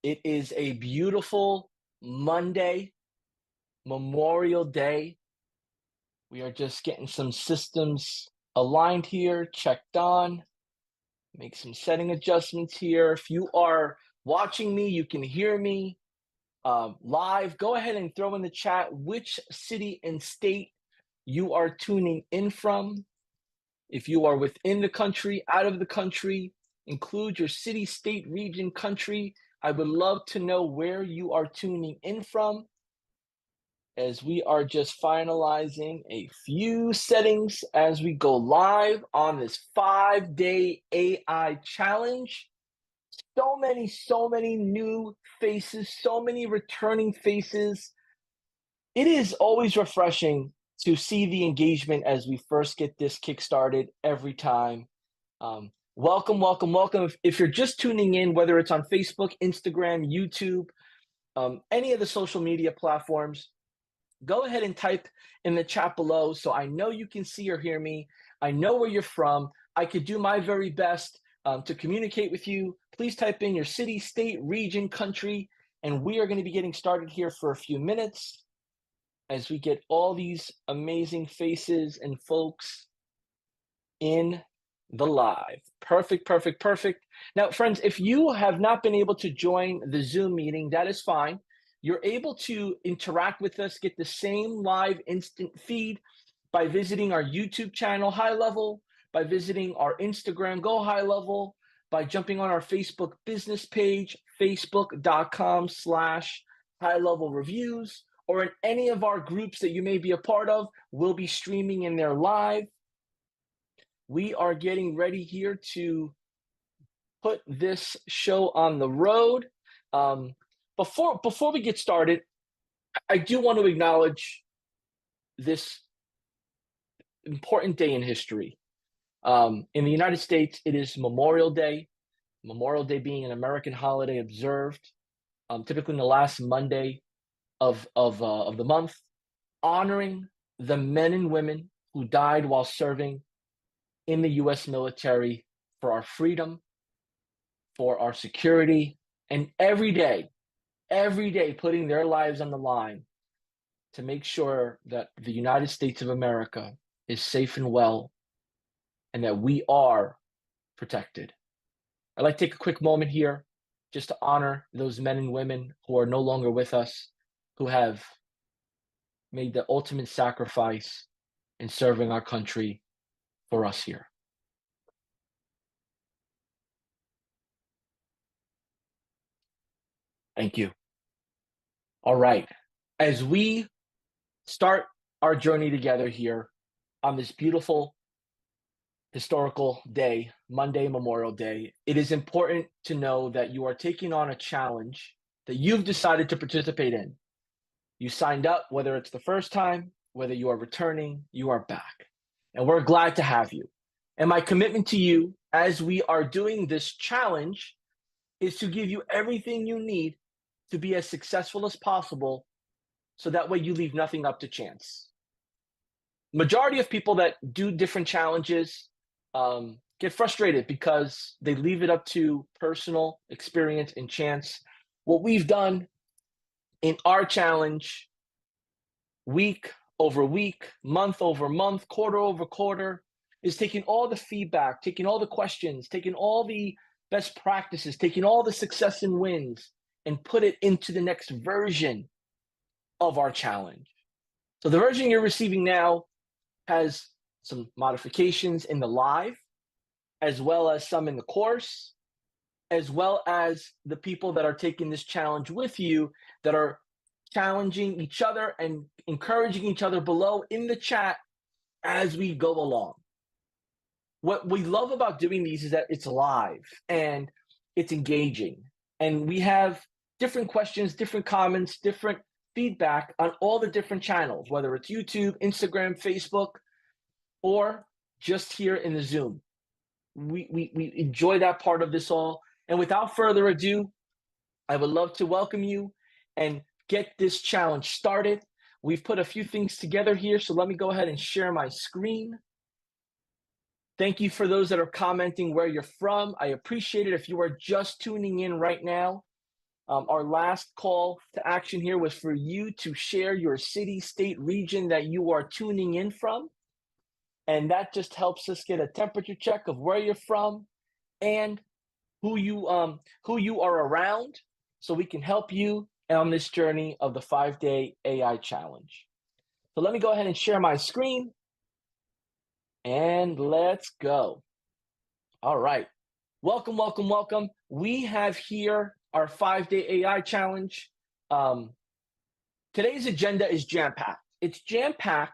It is a beautiful Monday, Memorial Day. We are just getting some systems aligned here, checked on, make some setting adjustments here. If you are watching me, you can hear me live. Go ahead and throw in the chat which city and state you are tuning in from. If you are within the country, out of the country, include your city, state, region, country. I would love to know where you are tuning in from as we are just finalizing a few settings as we go live on this 5-day AI challenge. So many new faces, so many returning faces. It is always refreshing to see the engagement as we first get this kick-started every time. Welcome, welcome, welcome. If you're just tuning in, whether it's on Facebook, Instagram, YouTube, any of the social media platforms, go ahead and type in the chat below so I know you can see or hear me. I know where you're from. I could do my very best to communicate with you. Please type in your city, state, region, country, and we are going to be getting started here for a few minutes as we get all these amazing faces and folks in the live. Perfect, perfect, perfect. Now, friends, if you have not been able to join the Zoom meeting, that is fine. You're able to interact with us, get the same live instant feed by visiting our YouTube channel, High Level, by visiting our Instagram, Go High Level, by jumping on our Facebook business page, facebook.com/high level reviews, or in any of our groups that you may be a part of. We'll be streaming in there live. We are getting ready here to put this show on the road. Before we get started, I do want to acknowledge this important day in history. In the United States, it is Memorial Day. Memorial Day being an American holiday observed, typically in the last Monday of the month, honoring the men and women who died while serving in the U.S. military for our freedom, for our security, and every day putting their lives on the line to make sure that the United States of America is safe and well and that we are protected. I'd like to take a quick moment here just to honor those men and women who are no longer with us, who have made the ultimate sacrifice in serving our country for us here. Thank you. All right. As we start our journey together here on this beautiful historical day, Monday, Memorial Day, it is important to know that you are taking on a challenge that you've decided to participate in. You signed up, whether it's the first time, whether you are returning, you are back. And we're glad to have you. And my commitment to you as we are doing this challenge is to give you everything you need to be as successful as possible so that way you leave nothing up to chance. Majority of people that do different challenges get frustrated because they leave it up to personal experience and chance. What we've done in our challenge, week over week, month over month, quarter over quarter, is taking all the feedback, taking all the questions, taking all the best practices, taking all the success and wins, and put it into the next version of our challenge. So the version you're receiving now has some modifications in the live, as well as some in the course, as well as the people that are taking this challenge with you that are challenging each other and encouraging each other below in the chat as we go along. What we love about doing these is that it's live and it's engaging, and we have different questions, different comments, different feedback on all the different channels, whether it's YouTube, Instagram, Facebook, or just here in the Zoom. We enjoy that part of this all. And without further ado, I would love to welcome you and get this challenge started. We've put a few things together here, so let me go ahead and share my screen. Thank you for those that are commenting where you're from. I appreciate it. If you are just tuning in right now, Our last call to action here was for you to share your city, state, region that you are tuning in from. And that just helps us get a temperature check of where you're from and who you are around, so we can help you on this journey of the 5-day AI challenge. So let me go ahead and share my screen and let's go. All right. Welcome, welcome, welcome. We have here our 5-day AI challenge. Today's agenda is jam-packed. It's jam-packed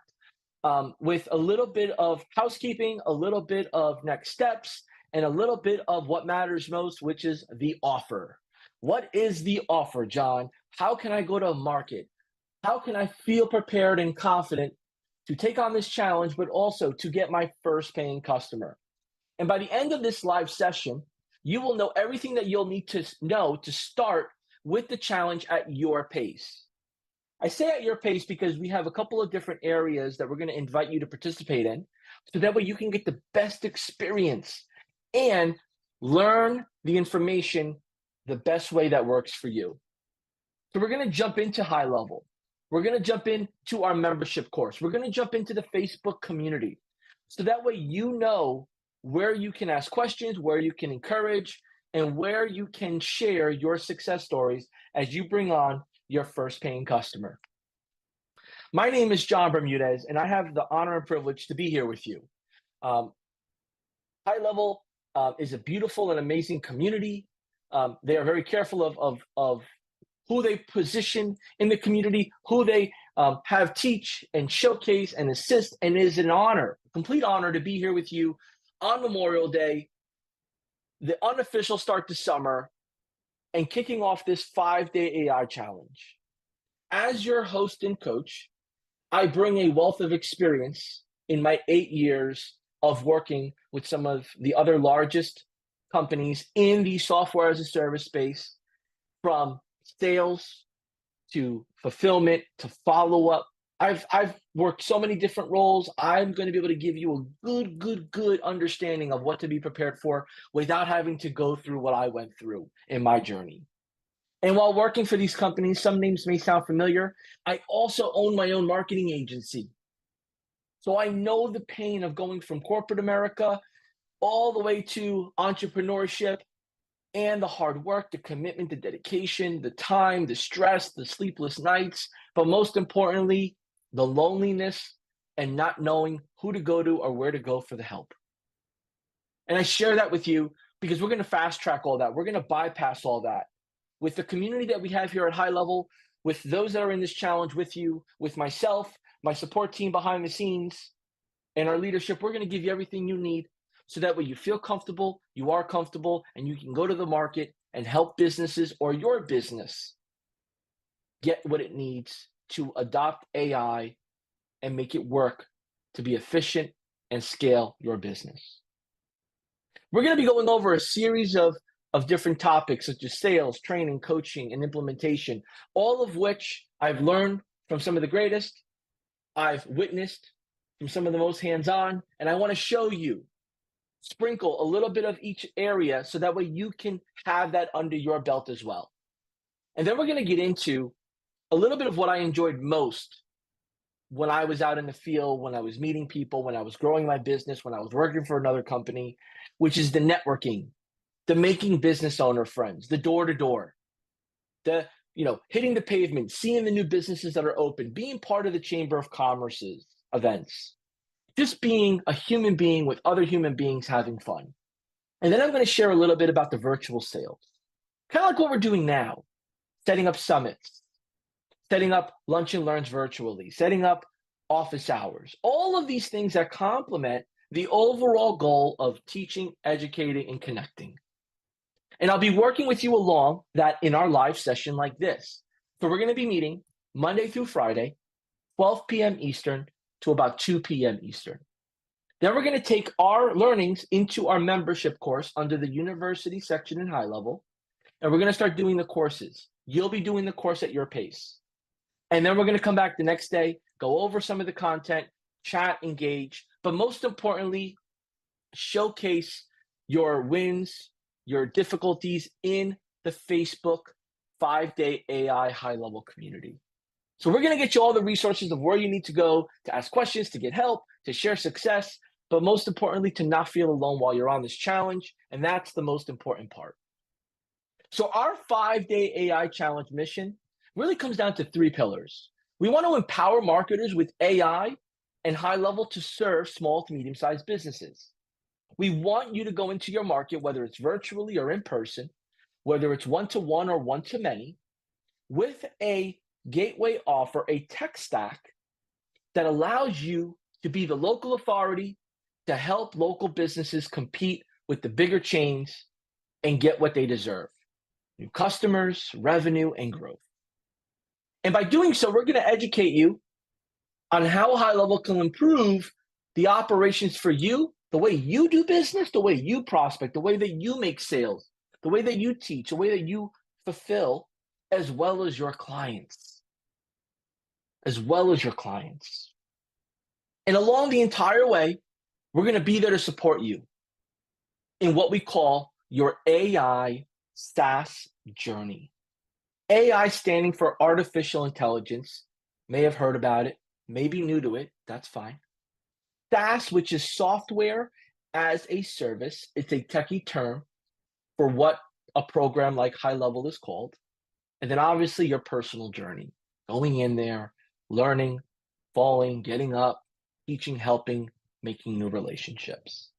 with a little bit of housekeeping, a little bit of next steps, and a little bit of what matters most, which is the offer. What is the offer, John? How can I go to market? How can I feel prepared and confident to take on this challenge, but also to get my first paying customer? And by the end of this live session, you will know everything that you'll need to know to start with the challenge at your pace. I say at your pace because we have a couple of different areas that we're going to invite you to participate in, so that way you can get the best experience and learn the information the best way that works for you. So we're going to jump into high level. We're going to jump into our membership course. We're going to jump into the Facebook community. So that way you know where you can ask questions, where you can encourage, and where you can share your success stories as you bring on your first paying customer. My name is John Bermudez, and I have the honor and privilege to be here with you. High Level is a beautiful and amazing community. They are very careful of who they position in the community, who they have teach and showcase and assist, and it is an honor, a complete honor to be here with you on Memorial Day, the unofficial start to summer, and kicking off this 5-day AI challenge. As your host and coach, I bring a wealth of experience in my 8 years of working with some of the other largest companies in the software as a service space, from sales to fulfillment to follow-up. I've worked so many different roles. I'm going to be able to give you a good understanding of what to be prepared for without having to go through what I went through in my journey. And while working for these companies, some names may sound familiar, I also own my own marketing agency. So I know the pain of going from corporate America all the way to entrepreneurship, and the hard work, the commitment, the dedication, the time, the stress, the sleepless nights, but most importantly, the loneliness and not knowing who to go to or where to go for the help. And I share that with you because we're going to fast track all that. We're going to bypass all that. With the community that we have here at High Level, with those that are in this challenge with you, with myself, my support team behind the scenes, and our leadership, we're going to give you everything you need so that way you feel comfortable, you are comfortable, and you can go to the market and help businesses or your business get what it needs to adopt AI and make it work to be efficient and scale your business. We're going to be going over a series of different topics such as sales, training, coaching, and implementation, all of which I've learned from some of the greatest, I've witnessed from some of the most hands-on, and I want to show you, sprinkle a little bit of each area so that way you can have that under your belt as well. And then we're going to get into a little bit of what I enjoyed most when I was out in the field, when I was meeting people, when I was growing my business, when I was working for another company, which is the networking, the making business owner friends, the door-to-door, the hitting the pavement, seeing the new businesses that are open, being part of the Chamber of Commerce's events, just being a human being with other human beings having fun. And then I'm going to share a little bit about the virtual sales, kind of like what we're doing now, setting up summits, setting up lunch and learns virtually, setting up office hours, all of these things that complement the overall goal of teaching, educating, and connecting. And I'll be working with you along that in our live session like this. So we're going to be meeting Monday through Friday, 12 p.m. Eastern to about 2 p.m. Eastern. Then we're going to take our learnings into our membership course under the university section in High Level, and we're going to start doing the courses. You'll be doing the course at your pace. And then we're going to come back the next day, go over some of the content, chat, engage, but most importantly, showcase your wins, your difficulties in the Facebook 5-day AI high-level community. So we're going to get you all the resources of where you need to go to ask questions, to get help, to share success, but most importantly, to not feel alone while you're on this challenge. And that's the most important part. So our 5-day AI challenge mission really comes down to 3 pillars. We want to empower marketers with AI and high level to serve small to medium sized businesses. We want you to go into your market, whether it's virtually or in person, whether it's one to one or one to many, with a gateway offer, a tech stack that allows you to be the local authority to help local businesses compete with the bigger chains and get what they deserve: new customers, revenue, and growth. And by doing so, we're going to educate you on how high level can improve the operations for you, the way you do business, the way you prospect, the way that you make sales, the way that you teach, the way that you fulfill, as well as your clients. As well as your clients. And along the entire way, we're going to be there to support you in what we call your AI SaaS journey. AI standing for artificial intelligence. May have heard about it, may be new to it, that's fine. SaaS, which is software as a service, it's a techie term for what a program like High Level is called. And then obviously your personal journey, going in there, learning, falling, getting up, teaching, helping, making new relationships.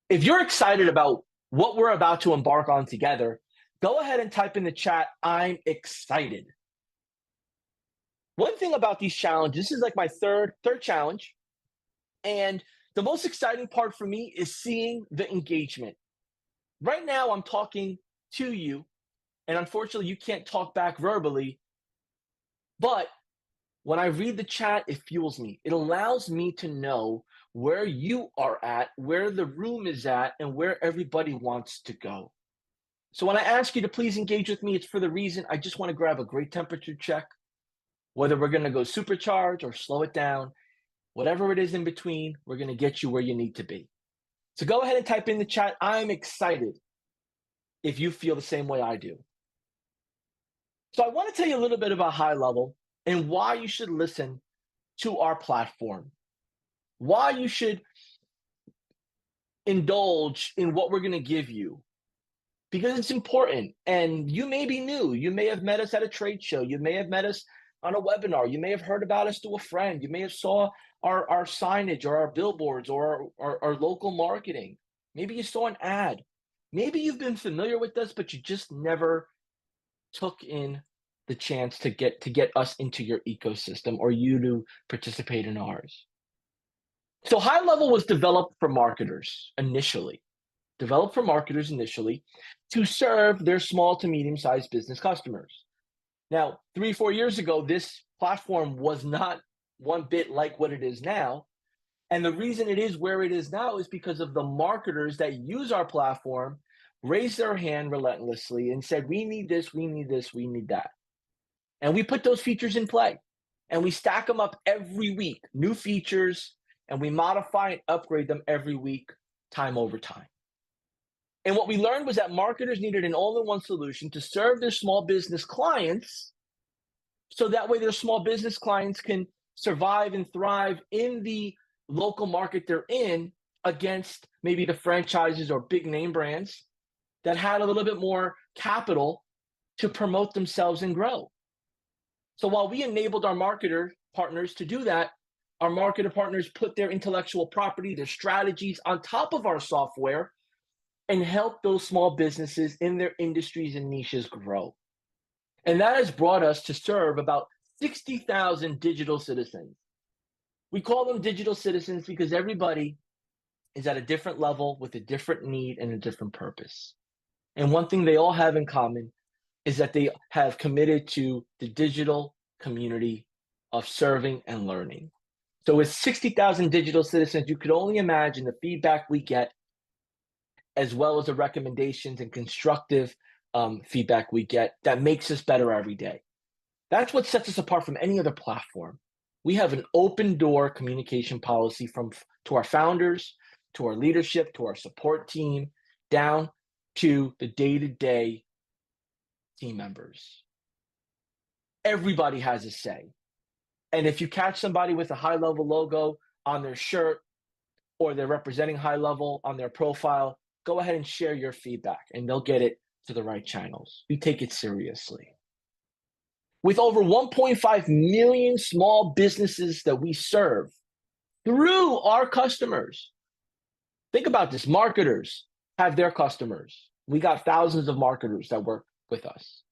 If you're excited about what we're about to embark on together, go ahead and type in the chat, "I'm excited." One thing about these challenges, this is like my third challenge, and the most exciting part for me is seeing the engagement. Right now, I'm talking to you, and unfortunately, you can't talk back verbally, but when I read the chat, it fuels me. It allows me to know where you are at, where the room is at, and where everybody wants to go. So when I ask you to please engage with me, it's for the reason I just want to grab a great temperature check, whether we're going to go supercharge or slow it down, whatever it is in between, we're going to get you where you need to be. So go ahead and type in the chat, "I'm excited," if you feel the same way I do. So I want to tell you a little bit about High Level and why you should listen to our platform, why you should indulge in what we're going to give you, because it's important. And you may be new. You may have met us at a trade show. You may have met us on a webinar. You may have heard about us through a friend. You may have saw our signage or our billboards or our local marketing. Maybe you saw an ad. Maybe you've been familiar with us, but you just never took in the chance to get us into your ecosystem or you to participate in ours. So High Level was developed for marketers initially, to serve their small to medium-sized business customers. Now, 3-4 years ago, this platform was not one bit like what it is now. And the reason it is where it is now is because of the marketers that use our platform raised their hand relentlessly and said, "We need this, we need this, we need that." And we put those features in play and we stack them up every week, new features, and we modify and upgrade them every week, time over time. And what we learned was that marketers needed an all-in-one solution to serve their small business clients, so that way their small business clients can survive and thrive in the local market they're in against maybe the franchises or big name brands that had a little bit more capital to promote themselves and grow. So while we enabled our marketer partners to do that, our marketer partners put their intellectual property, their strategies on top of our software and help those small businesses in their industries and niches grow. And that has brought us to serve about 60,000 digital citizens. We call them digital citizens because everybody is at a different level with a different need and a different purpose. And one thing they all have in common is that they have committed to the digital community of serving and learning. So with 60,000 digital citizens, you could only imagine the feedback we get, as well as the recommendations and constructive feedback we get that makes us better every day. That's what sets us apart from any other platform. We have an open door communication policy to our founders, to our leadership, to our support team, down to the day-to-day team members. Everybody has a say. And if you catch somebody with a high level logo on their shirt or they're representing high level on their profile, go ahead and share your feedback and they'll get it to the right channels. We take it seriously. With over 1.5 million small businesses that we serve through our customers, think about this. Marketers have their customers. We got thousands of marketers that work with us.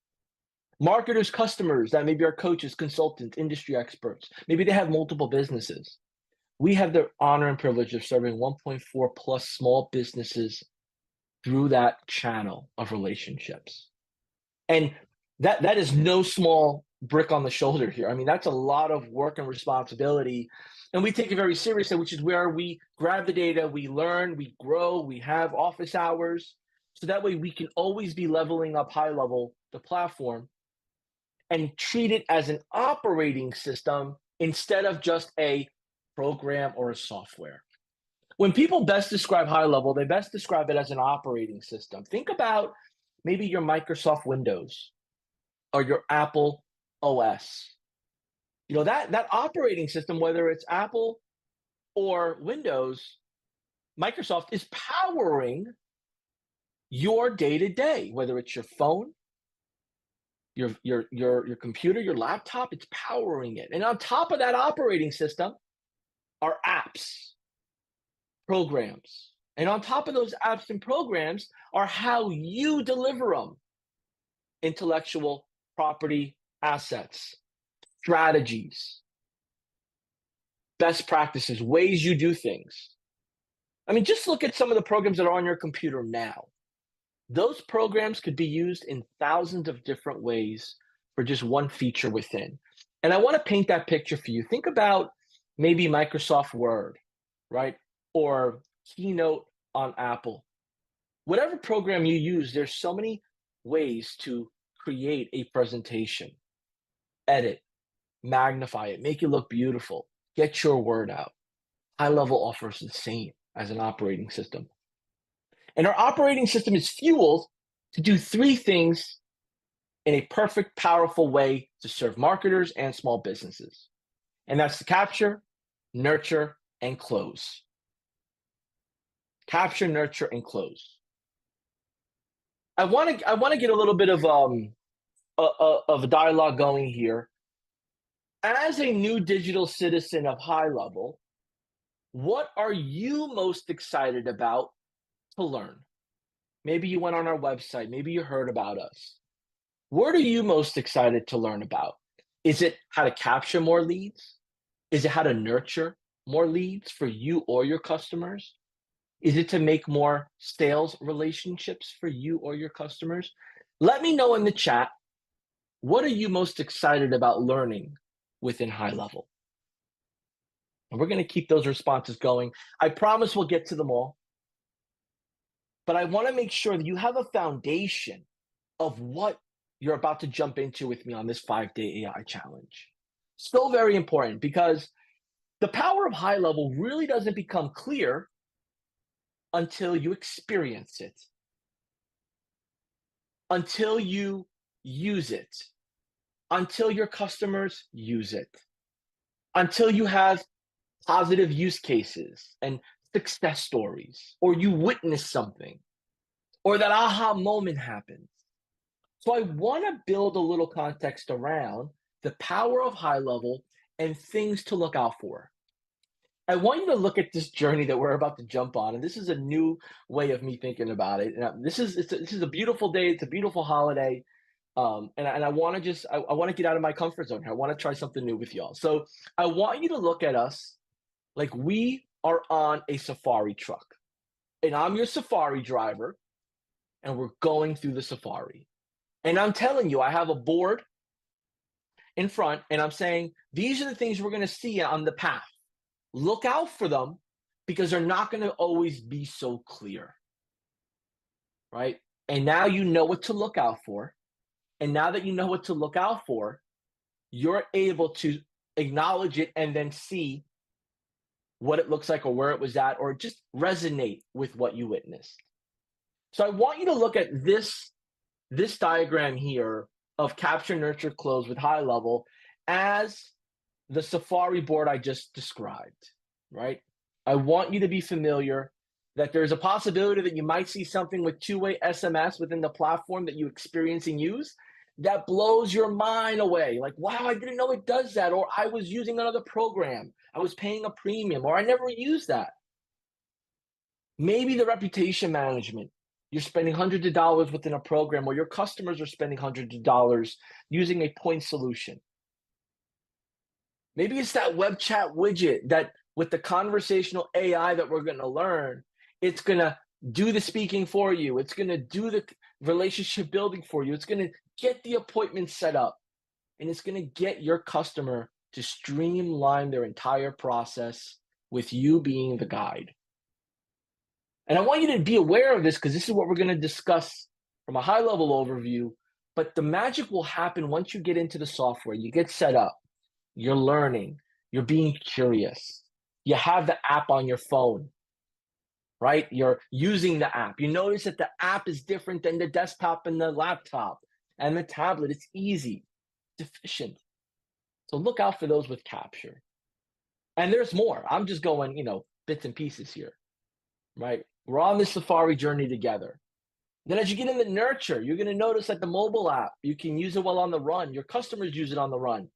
Marketers, customers that maybe are coaches, consultants, industry experts. Maybe they have multiple businesses. We have the honor and privilege of serving 1.4 plus small businesses through that channel of relationships. And that is no small brick on the shoulder here. I mean, that's a lot of work and responsibility. And we take it very seriously, which is where we grab the data, we learn, we grow, we have office hours. So that way we can always be leveling up high level the platform and treat it as an operating system instead of just a program or a software. When people best describe high level, they best describe it as an operating system. Think about maybe your Microsoft Windows or your Apple OS. You know, that operating system, whether it's Apple or Windows, Microsoft is powering your day-to-day, whether it's your phone, your computer, your laptop, it's powering it. And on top of that operating system are apps, programs. And on top of those apps and programs are how you deliver them. Intellectual property assets, strategies, best practices, ways you do things. I mean, just look at some of the programs that are on your computer now. Those programs could be used in thousands of different ways for just one feature within. And I want to paint that picture for you. Think about maybe Microsoft Word, right? Or Keynote on Apple. Whatever program you use, there's so many ways to create a presentation, edit, magnify it, make it look beautiful, get your word out. High level offers the same as an operating system. And our operating system is fueled to do three things in a perfect, powerful way to serve marketers and small businesses. And that's to capture, nurture, and close. Capture, nurture, and close. I want to get a little bit of a dialogue going here. As a new digital citizen of high level, what are you most excited about to learn? Maybe you went on our website, maybe you heard about us. What are you most excited to learn about? Is it how to capture more leads? Is it how to nurture more leads for you or your customers? Is it to make more sales relationships for you or your customers? Let me know in the chat, what are you most excited about learning within high level? And we're going to keep those responses going. I promise we'll get to them all. But I want to make sure that you have a foundation of what you're about to jump into with me on this 5-day AI challenge. Still very important because the power of high level really doesn't become clear until you experience it, until you use it, until your customers use it, until you have positive use cases and success stories, or you witness something, or that aha moment happens. So I want to build a little context around the power of high level and things to look out for. I want you to look at this journey that we're about to jump on, and this is a new way of me thinking about it. And this is a beautiful day. It's a beautiful holiday, and I want to I want to get out of my comfort zone here. I want to try something new with y'all. So I want you to look at us like we are on a safari truck, and I'm your safari driver, and we're going through the safari. And I'm telling you, I have a board in front, and I'm saying these are the things we're going to see on the path. Look out for them because they're not going to always be so clear, right? And now you know what to look out for. And now that you know what to look out for, you're able to acknowledge it and then see what it looks like or where it was at, or just resonate with what you witnessed. So I want you to look at this this diagram here of capture, nurture, close with high level as the Safari board I just described, right? I want you to be familiar that there's a possibility that you might see something with two-way SMS within the platform that you experience and use that blows your mind away. Like, wow, I didn't know it does that. Or I was using another program. I was paying a premium, or I never used that. Maybe the reputation management. You're spending hundreds of dollars within a program, or your customers are spending hundreds of dollars using a point solution. Maybe it's that web chat widget that with the conversational AI that we're going to learn, it's going to do the speaking for you. It's going to do the relationship building for you. It's going to get the appointment set up, and it's going to get your customer to streamline their entire process with you being the guide. And I want you to be aware of this because this is what we're going to discuss from a high level overview. But the magic will happen once you get into the software, you get set up, you're learning, you're being curious, you have the app on your phone, right? You're using the app. You notice that the app is different than the desktop and the laptop and the tablet. It's easy, it's efficient. So look out for those with capture. And there's more. I'm just going, bits and pieces here, right? We're on this Safari journey together. Then as you get into nurture, you're going to notice that the mobile app, you can use it while on the run. Your customers use it on the run.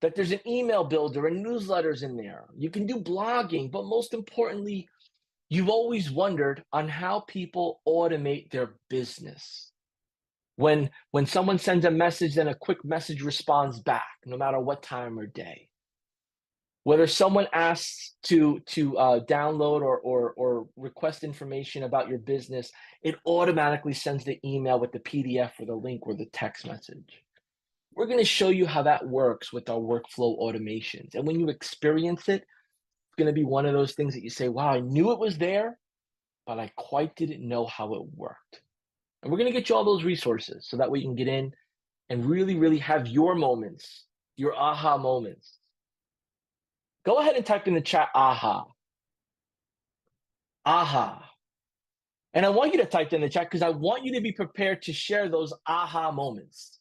That there's an email builder and newsletters in there. You can do blogging, but most importantly, you've always wondered on how people automate their business. When someone sends a message, then a quick message responds back, no matter what time or day. Whether someone asks to download or request information about your business, it automatically sends the email with the PDF or the link or the text message. We're going to show you how that works with our workflow automations. And when you experience it, it's going to be one of those things that you say, wow, I knew it was there, but I quite didn't know how it worked. And we're going to get you all those resources so that we can get in and really, really have your moments, your aha moments. Go ahead and type in the chat, aha. Aha. And I want you to type in the chat because I want you to be prepared to share those aha moments.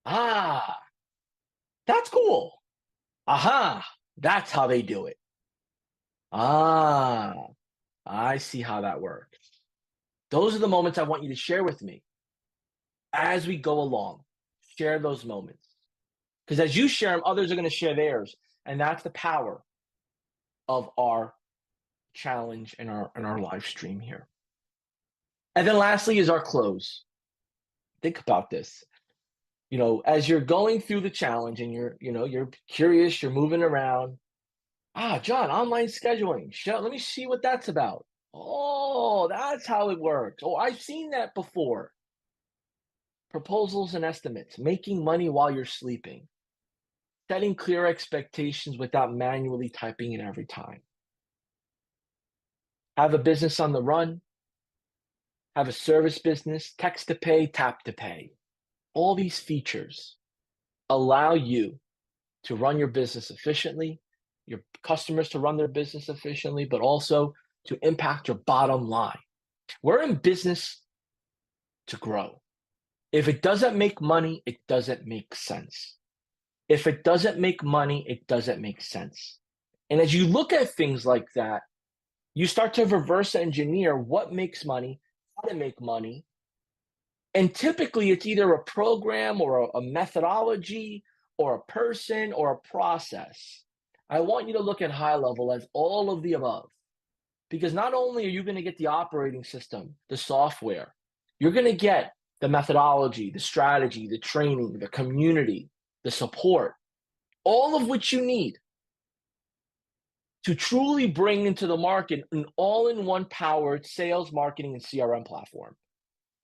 Ah, that's cool. Aha, that's how they do it. Ah, I see how that works. Those are the moments I want you to share with me as we go along. Share those moments. Because as you share them, others are going to share theirs. And that's the power of our challenge and our live stream here. And then lastly is our close. Think about this. As you're going through the challenge and you're curious, you're moving around. John, online scheduling. Let me see what that's about. Oh, that's how it works. Oh, I've seen that before. Proposals and estimates, making money while you're sleeping, setting clear expectations without manually typing in every time. Have a business on the run, have a service business, text to pay, tap to pay. All these features allow you to run your business efficiently, your customers to run their business efficiently, but also to impact your bottom line. We're in business to grow. If it doesn't make money, it doesn't make sense. If it doesn't make money, it doesn't make sense. And as you look at things like that, you start to reverse engineer what makes money, how to make money. And typically it's either a program or a methodology or a person or a process. I want you to look at high level as all of the above. Because not only are you going to get the operating system, the software, you're going to get the methodology, the strategy, the training, the community, the support, all of which you need to truly bring into the market an all-in-one powered sales, marketing, and CRM platform.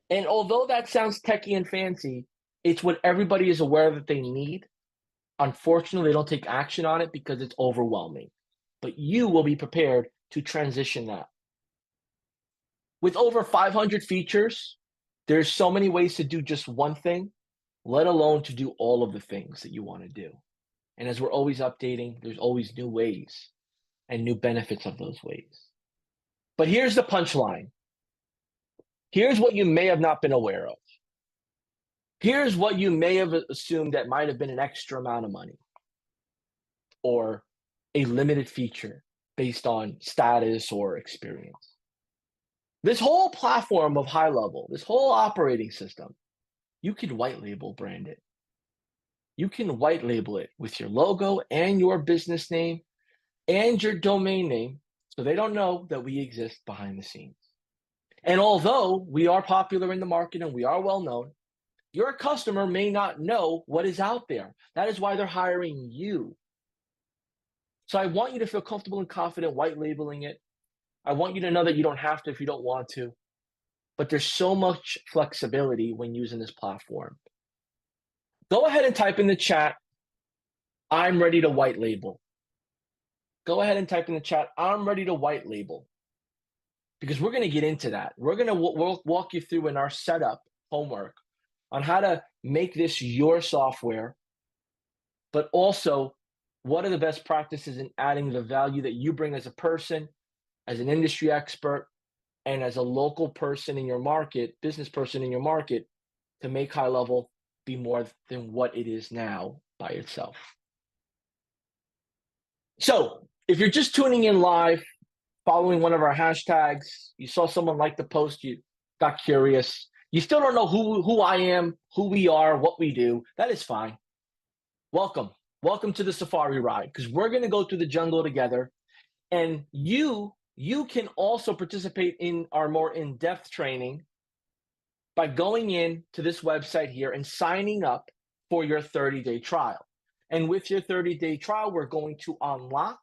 And although that sounds techy and fancy, it's what everybody is aware that they need. Unfortunately, they don't take action on it because it's overwhelming. But you will be prepared to transition that. With over 500 features, there's so many ways to do just one thing, let alone to do all of the things that you want to do. And as we're always updating, there's always new ways and new benefits of those ways. But here's the punchline. Here's what you may have not been aware of. Here's what you may have assumed that might have been an extra amount of money or a limited feature based on status or experience. This whole platform of high level, this whole operating system, you can white label brand it. You can white label it with your logo and your business name and your domain name so they don't know that we exist behind the scenes. And although we are popular in the market and we are well known, your customer may not know what is out there. That is why they're hiring you. So I want you to feel comfortable and confident white labeling it. I want you to know that you don't have to if you don't want to, but there's so much flexibility when using this platform. Go ahead and type in the chat, I'm ready to white label. Go ahead and type in the chat, I'm ready to white label. Because we're going to get into that. We're going to walk you through in our setup homework on how to make this your software, but also what are the best practices in adding the value that you bring as a person, as an industry expert, and as a local person in your market, business person in your market, to make high level be more than what it is now by itself. So if you're just tuning in live, following one of our hashtags, you saw someone like the post, you got curious, you still don't know who I am, who we are, what we do, that is fine. Welcome to the safari ride, because we're going to go through the jungle together, and you can also participate in our more in-depth training by going in to this website here and signing up for your 30-day trial. And with your 30-day trial, we're going to unlock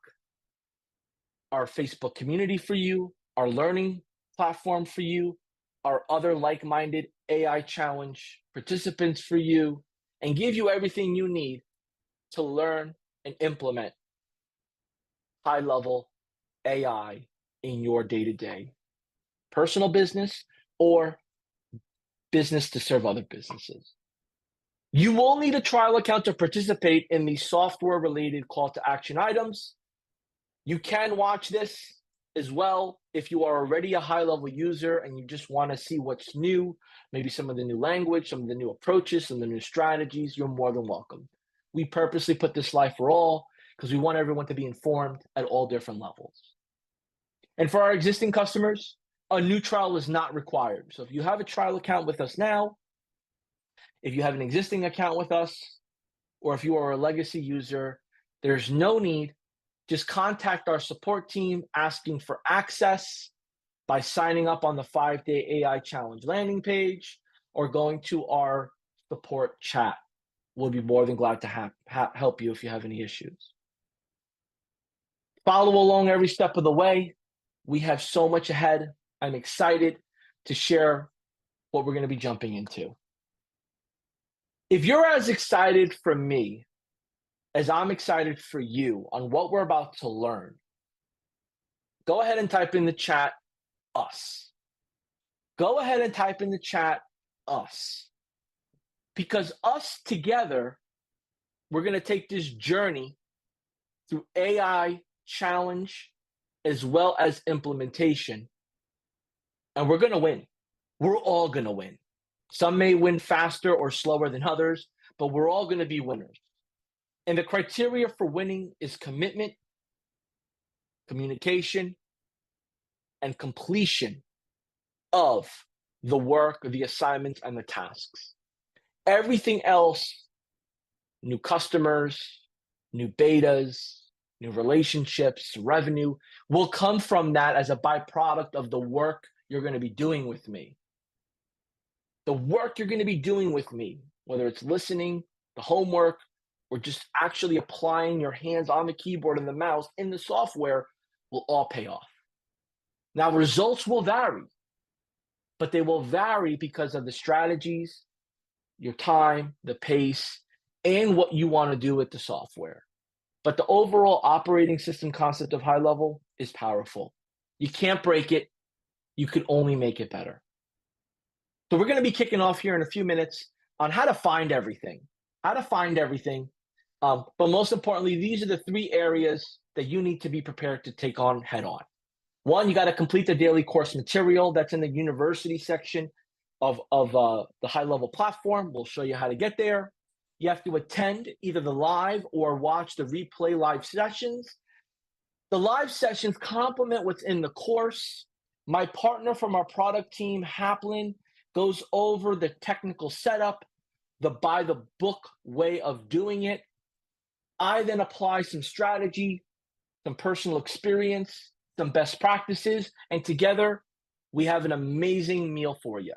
our Facebook community for you, our learning platform for you, our other like-minded AI challenge participants for you, and give you everything you need to learn and implement high-level AI in your day-to-day personal business or business to serve other businesses. You will need a trial account to participate in the software-related call to action items. You can watch this as well if you are already a high-level user and you just want to see what's new, maybe some of the new language, some of the new approaches, some of the new strategies. You're more than welcome. We purposely put this live for all because we want everyone to be informed at all different levels. And for our existing customers, a new trial is not required. So if you have a trial account with us now, if you have an existing account with us, or if you are a legacy user, there's no need. Just contact our support team asking for access by signing up on the 5-day AI challenge landing page or going to our support chat. We'll be more than glad to help you if you have any issues. Follow along every step of the way. We have so much ahead. I'm excited to share what we're going to be jumping into. If you're as excited for me as I'm excited for you on what we're about to learn, go ahead and type in the chat, us. Go ahead and type in the chat, us. Because us together, we're going to take this journey through AI challenge as well as implementation. And we're going to win. We're all going to win. Some may win faster or slower than others, but we're all going to be winners. And the criteria for winning is commitment, communication, and completion of the work, the assignments, and the tasks. Everything else, new customers, new betas, new relationships, revenue, will come from that as a byproduct of the work you're going to be doing with me. The work you're going to be doing with me, whether it's listening, the homework, or just actually applying your hands on the keyboard and the mouse in the software, will all pay off. Now, results will vary, but they will vary because of the strategies, your time, the pace, and what you want to do with the software. But the overall operating system concept of high level is powerful. You can't break it. You can only make it better. So we're going to be kicking off here in a few minutes on how to find everything. But most importantly, these are the 3 areas that you need to be prepared to take on head on. One, you got to complete the daily course material that's in the university section of the high level platform. We'll show you how to get there. You have to attend either the live or watch the replay live sessions. The live sessions complement what's in the course. My partner from our product team, Haplin, goes over the technical setup, the by the book way of doing it. I then apply some strategy, some personal experience, some best practices, and together we have an amazing meal for you.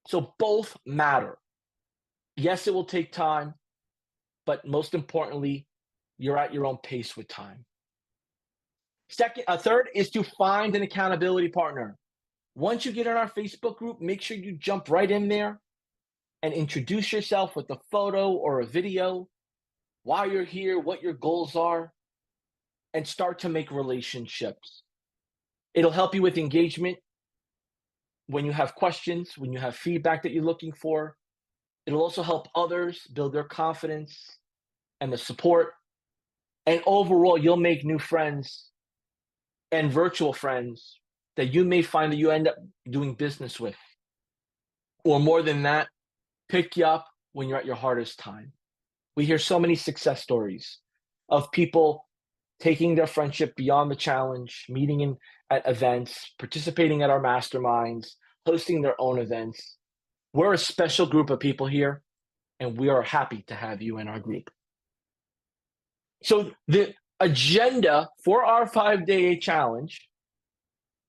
So both matter. Yes, it will take time, but most importantly, you're at your own pace with time. Third is to find an accountability partner. Once you get in our Facebook group, make sure you jump right in there and introduce yourself with a photo or a video, why you're here, what your goals are, and start to make relationships. It'll help you with engagement when you have questions, when you have feedback that you're looking for. It'll also help others build their confidence and the support. And overall, you'll make new friends and virtual friends that you may find that you end up doing business with. Or more than that, pick you up when you're at your hardest time. We hear so many success stories of people taking their friendship beyond the challenge, meeting at events, participating at our masterminds, hosting their own events. We're a special group of people here, and we are happy to have you in our group. So the agenda for our 5-day challenge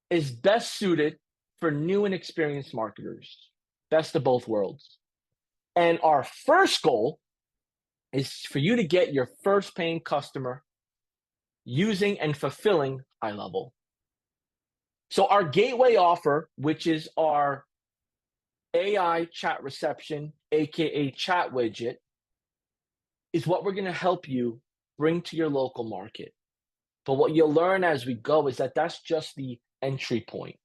is best suited for new and experienced marketers, best of both worlds. And our first goal is for you to get your first paying customer using and fulfilling high level. So our gateway offer, which is our AI chat reception, aka chat widget, is what we're going to help you bring to your local market. But what you'll learn as we go is that that's just the entry point.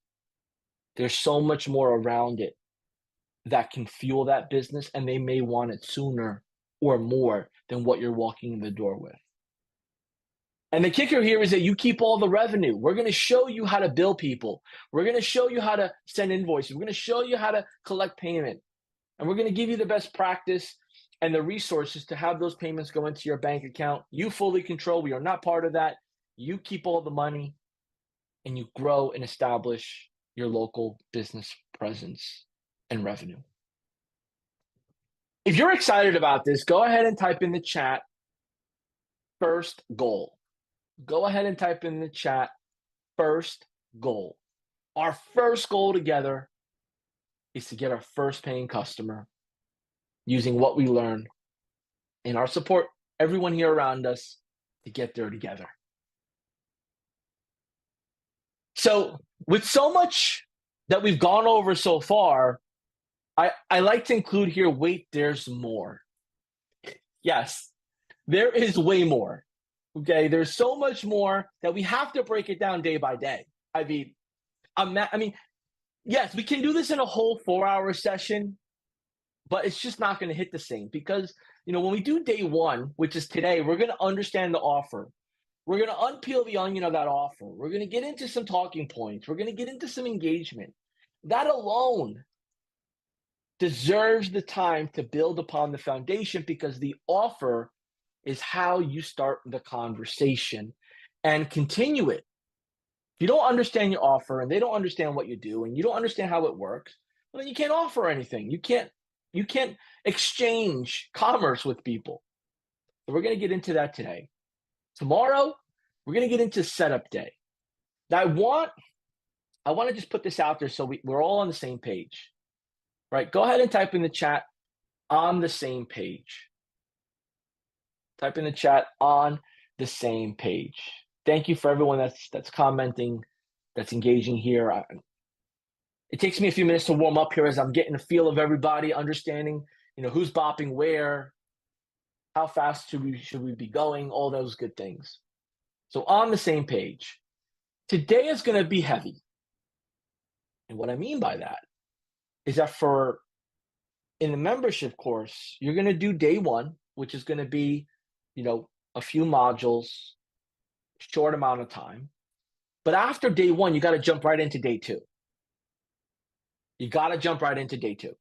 There's so much more around it that can fuel that business, and they may want it sooner or more than what you're walking in the door with. And the kicker here is that you keep all the revenue. We're going to show you how to bill people. We're going to show you how to send invoices. We're going to show you how to collect payment. And we're going to give you the best practice and the resources to have those payments go into your bank account. You fully control. We are not part of that. You keep all the money and you grow and establish your local business presence and revenue. If you're excited about this, go ahead and type in the chat, first goal. Go ahead and type in the chat, first goal. Our first goal together is to get our first paying customer using what we learn and our support, everyone here around us, to get there together. So with so much that we've gone over so far, I like to include here, wait, there's more. Yes, there is way more. Okay, there's so much more that we have to break it down day by day. I mean, yes, we can do this in a whole 4-hour session, but it's just not going to hit the same because, when we do day one, which is today, we're going to understand the offer. We're going to unpeel the onion of that offer. We're going to get into some talking points. We're going to get into some engagement. That alone deserves the time to build upon the foundation because the offer is how you start the conversation and continue it. If you don't understand your offer and they don't understand what you do and you don't understand how it works, well, then you can't offer anything. You can't exchange commerce with people. So we're going to get into that today. Tomorrow, we're going to get into setup day. Now, I want to just put this out there so we're all on the same page. Right? Go ahead and type in the chat, on the same page. Type in the chat, on the same page. Thank you for everyone that's commenting, that's engaging here. It takes me a few minutes to warm up here as I'm getting a feel of everybody, understanding, who's bopping where, how fast should we be going, all those good things. So on the same page. Today is going to be heavy. And what I mean by that is that in the membership course, you're going to do day one, which is going to be, a few modules, short amount of time. But after day one, you got to jump right into day two. You got to jump right into day two.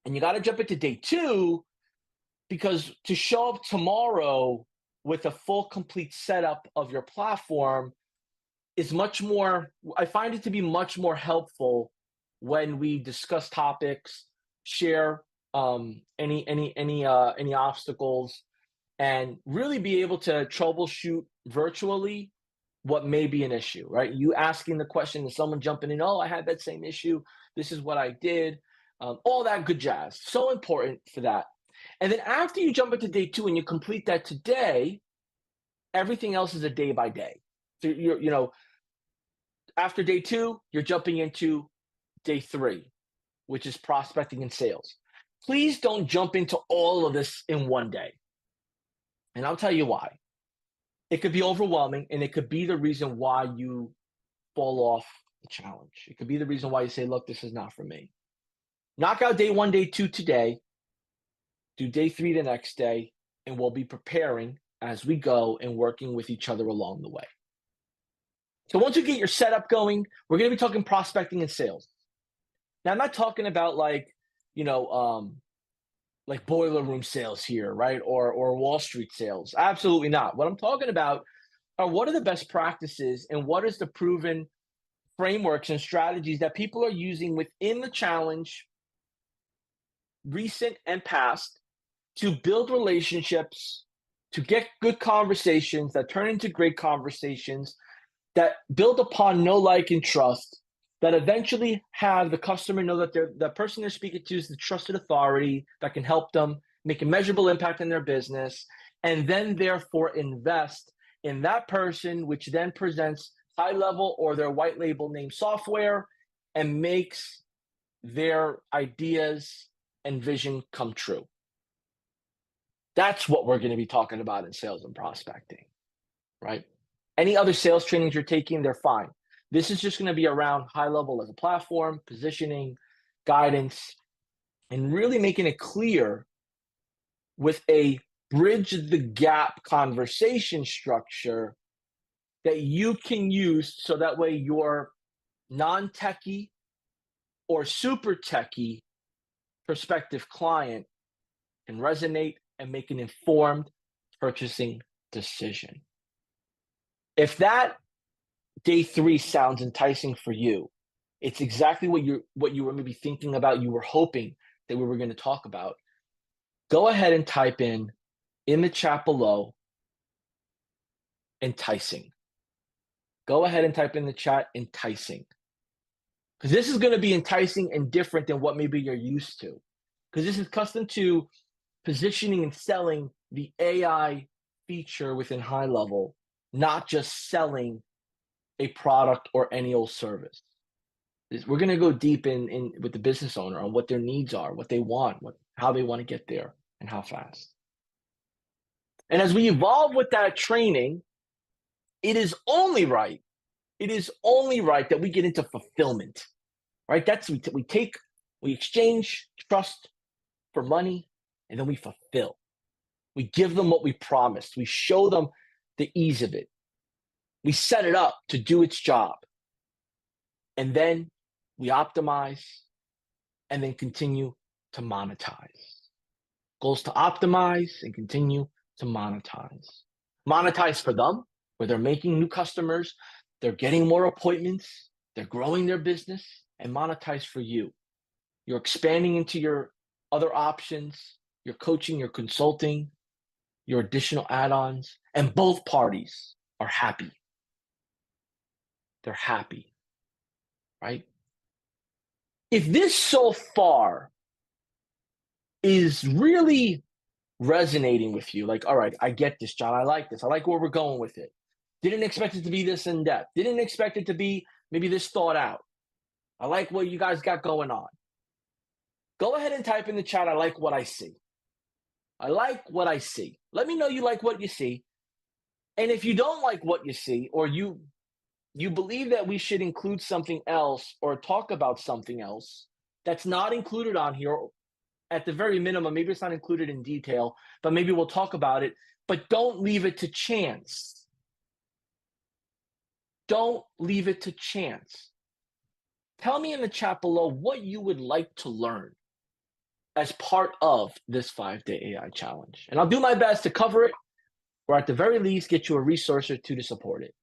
And you got to jump into day two because to show up tomorrow with a full, complete setup of your platform is much more, I find it to be much more helpful when we discuss topics, share any obstacles, and really be able to troubleshoot virtually what may be an issue, right? You asking the question and someone jumping in, oh, I had that same issue. This is what I did. All that good jazz. So important for that. And then after you jump into day two and you complete that today, everything else is a day by day. So after day two, you're jumping into day three, which is prospecting and sales. Please don't jump into all of this in one day. And I'll tell you why. It could be overwhelming, and it could be the reason why you fall off the challenge. It could be the reason why you say, look, this is not for me. Knock out day one, day two today, do day three the next day, and we'll be preparing as we go and working with each other along the way. So once you get your setup going, we're going to be talking prospecting and sales. Now, I'm not talking about like boiler room sales here, right? Or Wall Street sales. Absolutely not. What I'm talking about are what are the best practices and what is the proven frameworks and strategies that people are using within the challenge, recent and past, to build relationships, to get good conversations that turn into great conversations, that build upon know, like, and trust, that eventually have the customer know that the person they're speaking to is the trusted authority that can help them make a measurable impact in their business, and then therefore invest in that person, which then presents high level or their white label name software and makes their ideas and vision come true. That's what we're going to be talking about in sales and prospecting, right? Any other sales trainings you're taking, they're fine. This is just going to be around high level as a platform, positioning, guidance, and really making it clear with a bridge the gap conversation structure that you can use so that way your non-techie or super techie prospective client can resonate and make an informed purchasing decision. If that day three sounds enticing for you, it's exactly what you were maybe thinking about, you were hoping that we were going to talk about, go ahead and type in the chat below, enticing. Go ahead and type in the chat, enticing. Because this is going to be enticing and different than what maybe you're used to. Because this is custom to positioning and selling the AI feature within high level, not just selling a product or any old service. We're going to go deep in with the business owner on what their needs are, what they want, how they want to get there, and how fast. And as we evolve with that training, it is only right that we get into fulfillment, right? We exchange trust for money, and then we fulfill. We give them what we promised. We show them the ease of it. We set it up to do its job. And then we optimize and then continue to monetize. Goals to optimize and continue to monetize. Monetize for them, where they're making new customers, they're getting more appointments, they're growing their business, and monetize for you. You're expanding into your other options, your coaching, your consulting, your additional add-ons, and both parties are happy. They're happy, right? If this so far is really resonating with you, like, all right, I get this, John, I like this. I like where we're going with it. Didn't expect it to be this in depth. Didn't expect it to be maybe this thought out. I like what you guys got going on. Go ahead and type in the chat, I like what I see. I like what I see. Let me know you like what you see. And if you don't like what you see, or you believe that we should include something else or talk about something else that's not included on here, at the very minimum, maybe it's not included in detail, but maybe we'll talk about it, but don't leave it to chance. Don't leave it to chance. Tell me in the chat below what you would like to learn as part of this 5-day AI challenge. And I'll do my best to cover it, or at the very least, get you a resource or two to support it.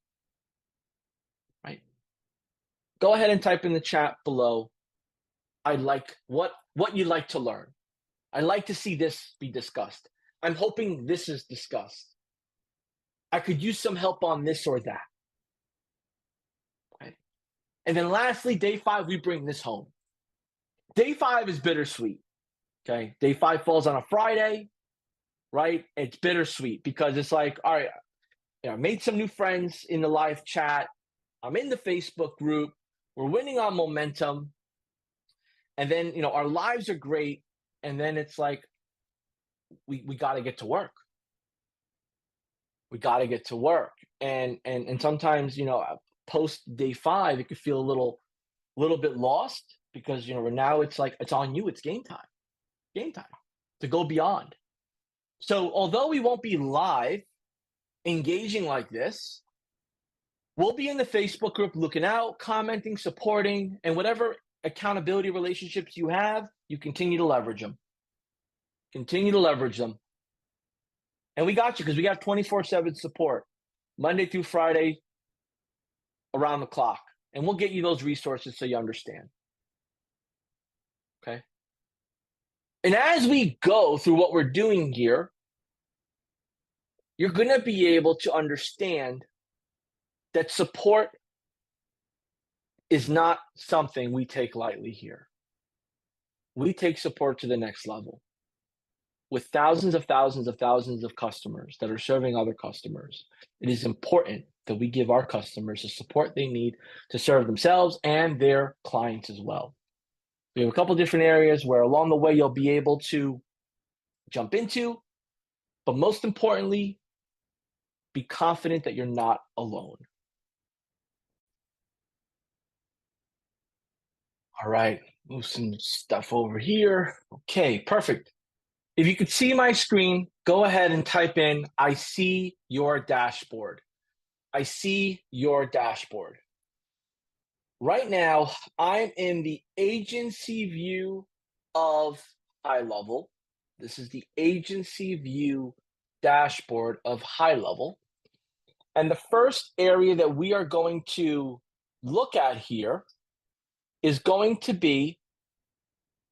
Right? Go ahead and type in the chat below. I'd like what you'd like to learn. I'd like to see this be discussed. I'm hoping this is discussed. I could use some help on this or that. Right? And then lastly, day 5, we bring this home. Day 5 is bittersweet. Okay. Day 5 falls on a Friday, right? It's bittersweet because it's like, all right, I made some new friends in the live chat. I'm in the Facebook group. We're winning on momentum. And then, our lives are great. And then it's like, we got to get to work. We got to get to work. And sometimes, post day 5, it could feel a little bit lost because, now it's like, it's on you. It's game time to go beyond. So although we won't be live engaging like this, we'll be in the Facebook group looking out, commenting, supporting, and whatever accountability relationships you have, you continue to leverage them. Continue to leverage them. And we got you because we got 24/7 support, Monday through Friday, around the clock. And we'll get you those resources so you understand. Okay? And as we go through what we're doing here, you're going to be able to understand that support is not something we take lightly here. We take support to the next level. With thousands of customers that are serving other customers, it is important that we give our customers the support they need to serve themselves and their clients as well. We have a couple different areas where along the way you'll be able to jump into, but most importantly, be confident that you're not alone. All right, move some stuff over here. Okay, perfect. If you could see my screen, go ahead and type in, I see your dashboard. I see your dashboard. Right now, I'm in the agency view of High Level. This is the agency view dashboard of High Level. And the first area that we are going to look at here is going to be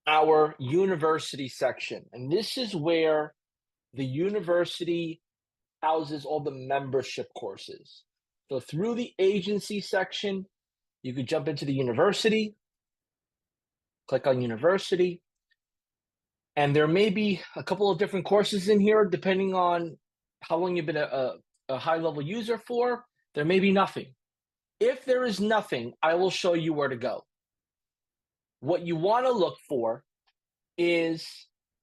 our university section. And this is where the university houses all the membership courses. So through the agency section, you could jump into the university, click on university, and there may be a couple of different courses in here depending on how long you've been a high-level user for. There may be nothing. If there is nothing, I will show you where to go. What you want to look for is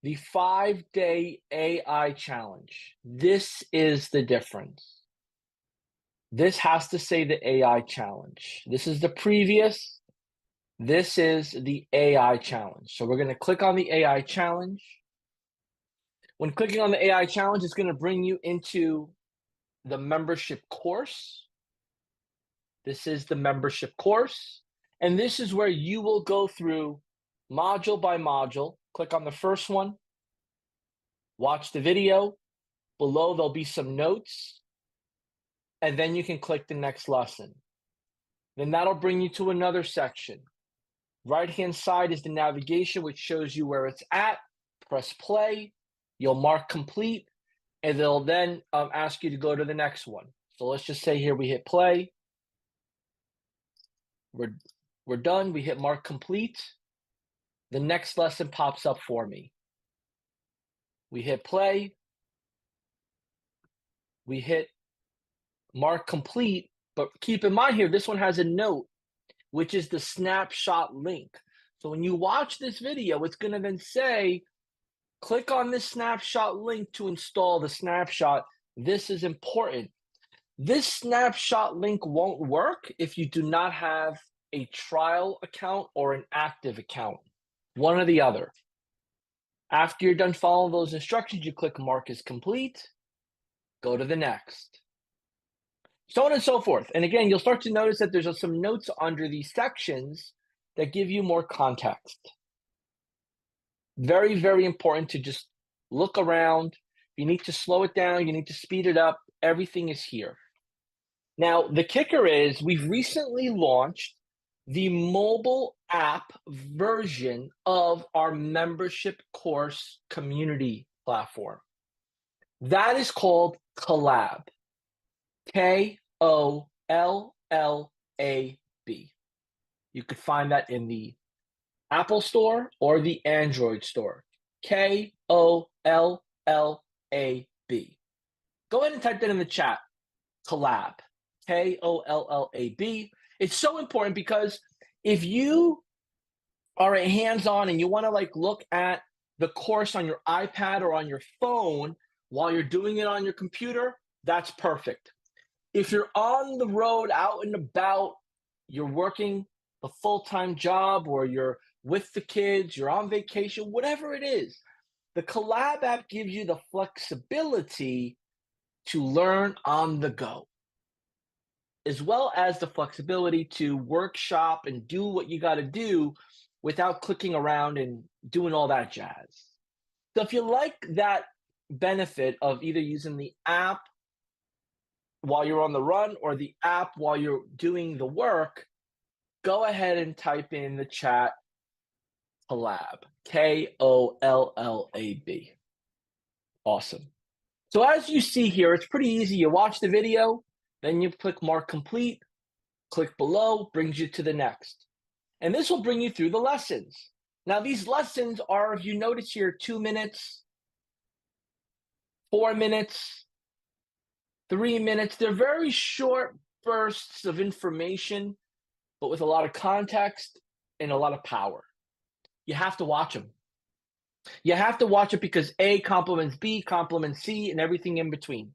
the 5-day AI challenge. This is the difference. This has to say the AI challenge. This is the previous. This is the AI challenge. So we're going to click on the AI challenge. When clicking on the AI challenge, it's going to bring you into the membership course. This is the membership course. And this is where you will go through module by module. Click on the first one. Watch the video. Below, there'll be some notes. And then you can click the next lesson. Then that'll bring you to another section. Right-hand side is the navigation, which shows you where it's at. Press play. You'll mark complete. And they'll then ask you to go to the next one. So let's just say here we hit play. We're done. We hit mark complete. The next lesson pops up for me. We hit play. We hit mark complete. But keep in mind here, this one has a note, which is the snapshot link. So when you watch this video, it's going to then say, click on this snapshot link to install the snapshot. This is important. This snapshot link won't work if you do not have a trial account or an active account, one or the other. After you're done following those instructions, you click mark as complete, go to the next. so on and so forth. And again, you'll start to notice that there's some notes under these sections that give you more context. Very, very important to just look around. You need to slow it down, you need to speed it up. Everything is here. Now, the kicker is we've recently launched the mobile app version of our membership course community platform. That is called Kollab. Kollab. You could find that in the Apple Store or the Android Store. Kollab. Go ahead and type that in the chat. Kollab. Kollab. It's so important because if you are a hands-on and you want to look at the course on your iPad or on your phone while you're doing it on your computer, that's perfect. If you're on the road, out and about, you're working a full-time job or you're with the kids, you're on vacation, whatever it is, the Kollab app gives you the flexibility to learn on the go, as well as the flexibility to workshop and do what you got to do without clicking around and doing all that jazz. So if you like that benefit of either using the app while you're on the run or the app while you're doing the work, go ahead and type in the chat Kollab. Kollab. Awesome. So as you see here, it's pretty easy. You watch the video, then you click Mark Complete, click below, brings you to the next. And this will bring you through the lessons. Now, these lessons are, if you notice here, 2 minutes, 4 minutes, 3 minutes. They're very short bursts of information, but with a lot of context and a lot of power. You have to watch them. You have to watch it because A complements B, complements C, and everything in between.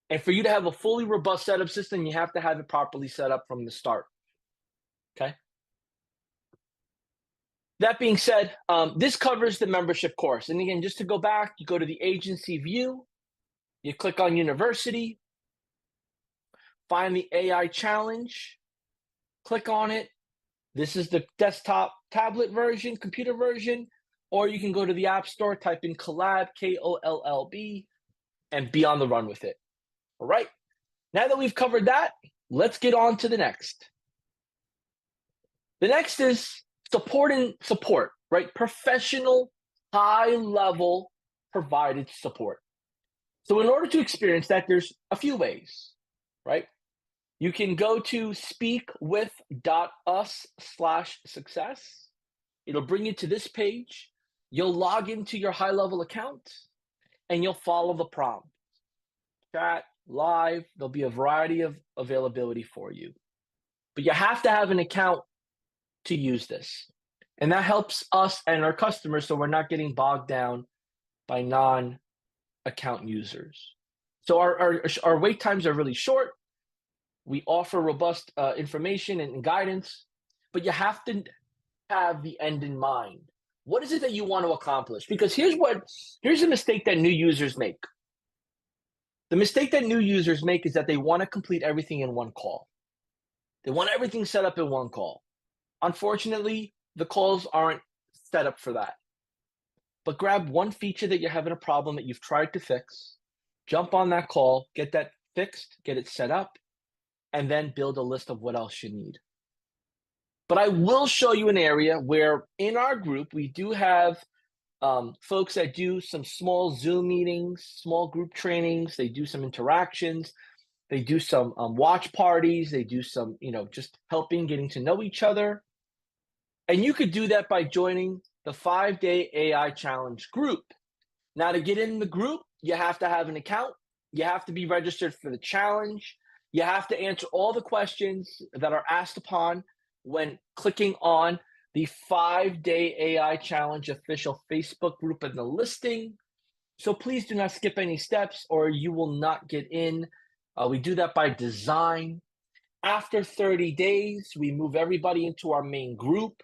And for you to have a fully robust setup system, you have to have it properly set up from the start. Okay? That being said, this covers the membership course. And again, just to go back, you go to the agency view, you click on university, find the AI challenge, click on it. This is the desktop tablet version, computer version, or you can go to the App Store, type in Kollab, Kollb, and be on the run with it. All right. Now that we've covered that, let's get on to the next. The next is support, right? Professional, high-level provided support. So in order to experience that, there's a few ways, right? You can go to speakwith.us/success. It'll bring you to this page. You'll log into your high-level account, and you'll follow the prompt. Chat, live, there'll be a variety of availability for you. But you have to have an account to use this. And that helps us and our customers so we're not getting bogged down by non-account users. So our wait times are really short. We offer robust information and guidance, but you have to have the end in mind. What is it that you want to accomplish? Because here's a mistake that new users make. The mistake that new users make is that they want to complete everything in one call. They want everything set up in one call. Unfortunately, the calls aren't set up for that. But grab one feature that you're having a problem that you've tried to fix, jump on that call, get that fixed, get it set up, and then build a list of what else you need. But I will show you an area where in our group, we do have folks that do some small Zoom meetings, small group trainings. They do some interactions. They do some watch parties. They do some, just helping, getting to know each other. And you could do that by joining the 5-Day AI Challenge group. Now, to get in the group, you have to have an account. You have to be registered for the challenge. You have to answer all the questions that are asked upon when clicking on the 5-Day AI Challenge official Facebook group in the listing. So please do not skip any steps or you will not get in. We do that by design. After 30 days, we move everybody into our main group.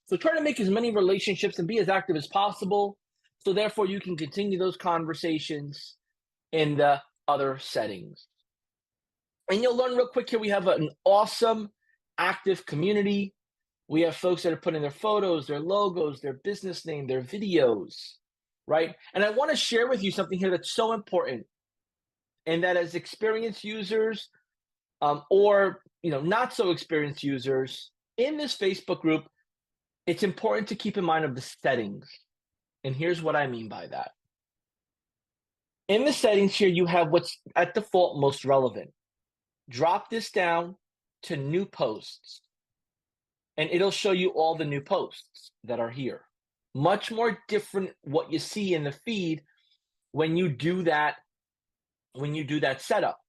So try to make as many relationships and be as active as possible. So therefore, you can continue those conversations in the other settings. And you'll learn real quick here, we have an awesome active community. We have folks that are putting their photos, their logos, their business name, their videos, right? And I want to share with you something here that's so important, and that as experienced users, or not so experienced users in this Facebook group, it's important to keep in mind of the settings. And here's what I mean by that. In the settings here, you have what's at default most relevant. Drop this down to new posts, and it'll show you all the new posts that are here. Much more different what you see in the feed when you do that setup.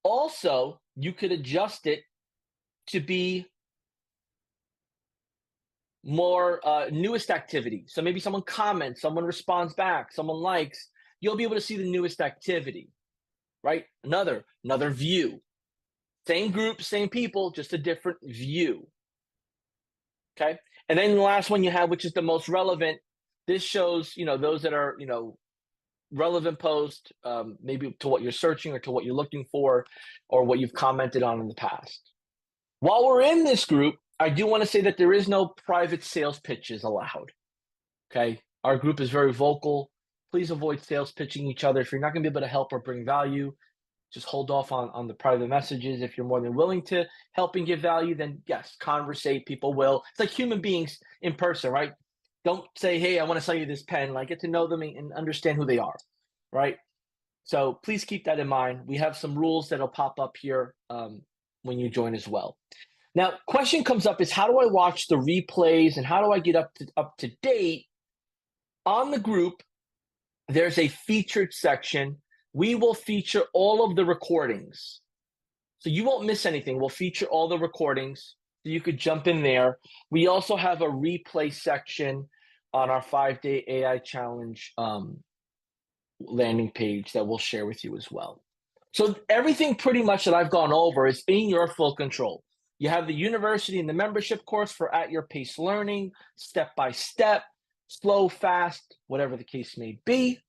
Also, you could adjust it to be more newest activity. So maybe someone comments, someone responds back, someone likes. You'll be able to see the newest activity, right? Another view. Same group, same people, just a different view. Okay. And then the last one you have, which is the most relevant, this shows, those that are, relevant posts, maybe to what you're searching or to what you're looking for, or what you've commented on in the past. While we're in this group, I do want to say that there is no private sales pitches allowed. Okay. Our group is very vocal. Please avoid sales pitching each other. If you're not going to be able to help or bring value, just hold off on the private messages. If you're more than willing to help and give value, then yes, conversate. People will. It's like human beings in person, right? Don't say, hey, I want to sell you this pen. Like, get to know them and understand who they are, right? So please keep that in mind. We have some rules that'll pop up here when you join as well. Now, question comes up is, how do I watch the replays and how do I get up to date? On the group, there's a featured section. We will feature all of the recordings. So you won't miss anything. We'll feature all the recordings. So you could jump in there. We also have a replay section on our 5-day AI challenge landing page that we'll share with you as well. So everything pretty much that I've gone over is in your full control. You have the university and the membership course for at your pace learning, step by step, slow, fast, whatever the case may be.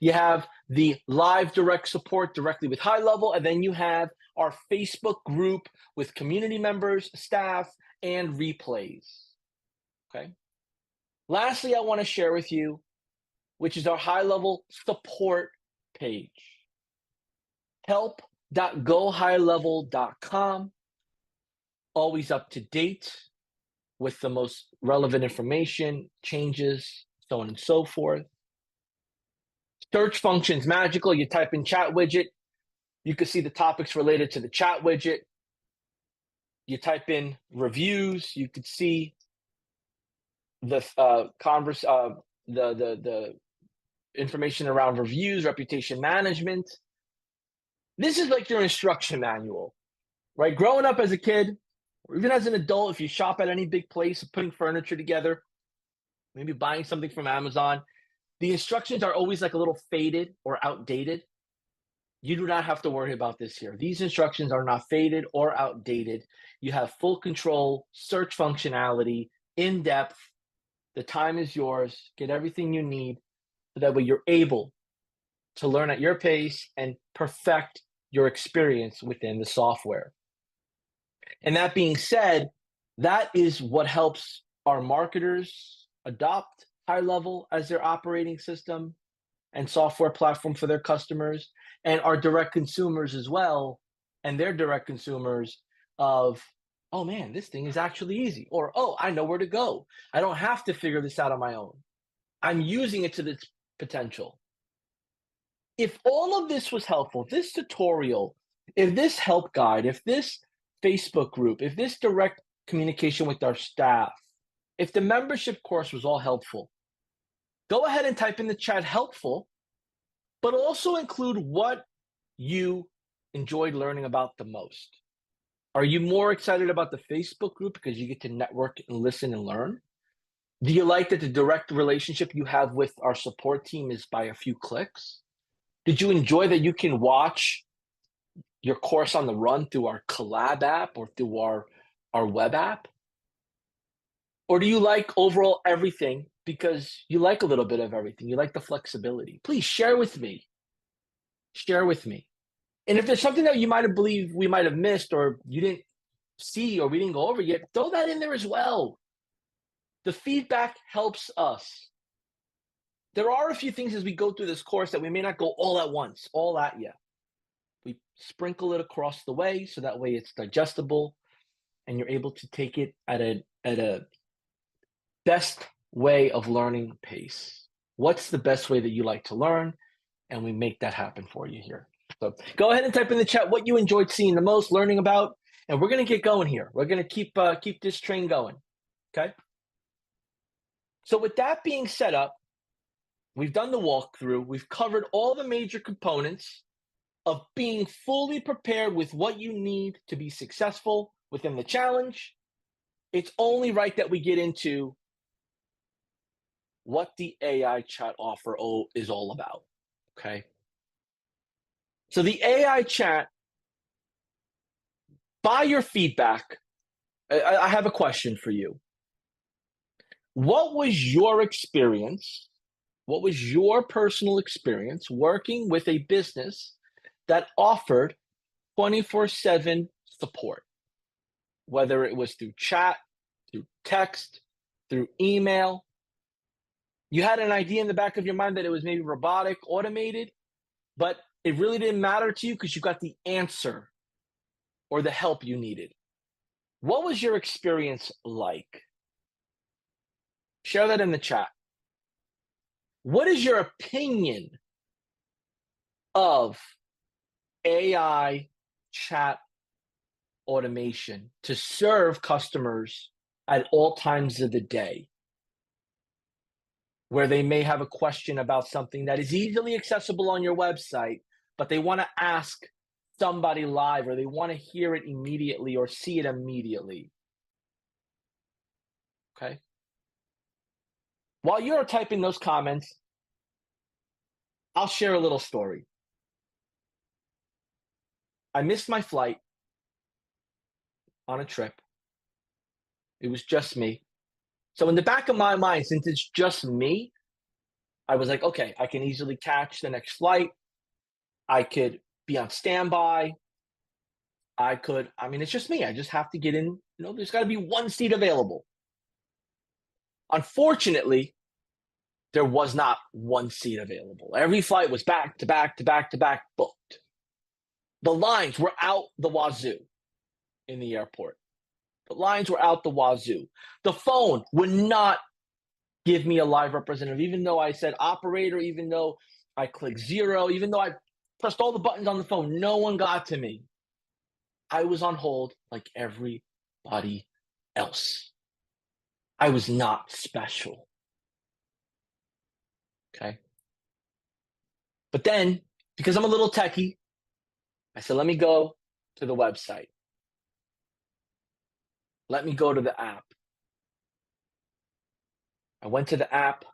You have the live direct support directly with High Level, and then you have our Facebook group with community members, staff, and replays. Okay. Lastly, I want to share with you, which is our High Level support page. help.gohighlevel.com. Always up to date with the most relevant information, changes, so on and so forth. Search function's magical. You type in chat widget, you can see the topics related to the chat widget. You type in reviews, you could see the the information around reviews, reputation management. This is like your instruction manual, right? Growing up as a kid, or even as an adult, if you shop at any big place, putting furniture together, maybe buying something from Amazon, the instructions are always like a little faded or outdated. You do not have to worry about this here. These instructions are not faded or outdated. You have full control, search functionality, in depth. The time is yours. Get everything you need so that way you're able to learn at your pace and perfect your experience within the software. And that being said, that is what helps our marketers adopt High Level as their operating system and software platform for their customers, and our direct consumers as well, and their direct consumers of, oh man, this thing is actually easy, or oh, I know where to go. I don't have to figure this out on my own. I'm using it to its potential. If all of this was helpful, this tutorial, if this help guide, if this Facebook group, if this direct communication with our staff, if the membership course was all helpful, go ahead and type in the chat helpful, but also include what you enjoyed learning about the most. Are you more excited about the Facebook group because you get to network and listen and learn? Do you like that the direct relationship you have with our support team is by a few clicks? Did you enjoy that you can watch your course on the run through our Collab app or through our web app? Or do you like overall everything because you like a little bit of everything? You like the flexibility? Please share with me. Share with me. And if there's something that you might have believed we might have missed or you didn't see or we didn't go over yet, throw that in there as well. The feedback helps us. There are a few things as we go through this course that we may not go all at once, all at you. We sprinkle it across the way so that way it's digestible and you're able to take it at a best way of learning pace. What's the best way that you like to learn? And we make that happen for you here. So go ahead and type in the chat what you enjoyed seeing the most, learning about, and we're going to get going here. We're going to keep this train going. Okay. So with that being set up, we've done the walkthrough. We've covered all the major components of being fully prepared with what you need to be successful within the challenge. It's only right that we get into what the AI chat offer is all about. Okay. So the AI chat, by your feedback, I have a question for you. What was your experience? What was your personal experience working with a business that offered 24/7 support? Whether it was through chat, through text, through email. You had an idea in the back of your mind that it was maybe robotic, automated, but it really didn't matter to you because you got the answer or the help you needed. What was your experience like? Share that in the chat. What is your opinion of AI chat automation to serve customers at all times of the day, where they may have a question about something that is easily accessible on your website, but they want to ask somebody live or they want to hear it immediately or see it immediately? Okay. While you're typing those comments, I'll share a little story. I missed my flight on a trip. It was just me. So in the back of my mind, since it's just me, I was like, okay, I can easily catch the next flight. I could be on standby. It's just me. I just have to get in. There's got to be one seat available. Unfortunately, there was not one seat available. Every flight was back to back to back to back booked. The lines were out the wazoo in the airport. The lines were out the wazoo. The phone would not give me a live representative, even though I said operator, even though I clicked 0, even though I pressed all the buttons on the phone, no one got to me. I was on hold like everybody else. I was not special. Okay. But then, because I'm a little techie, I said, let me go to the website. Let me go to the app. I went to the app.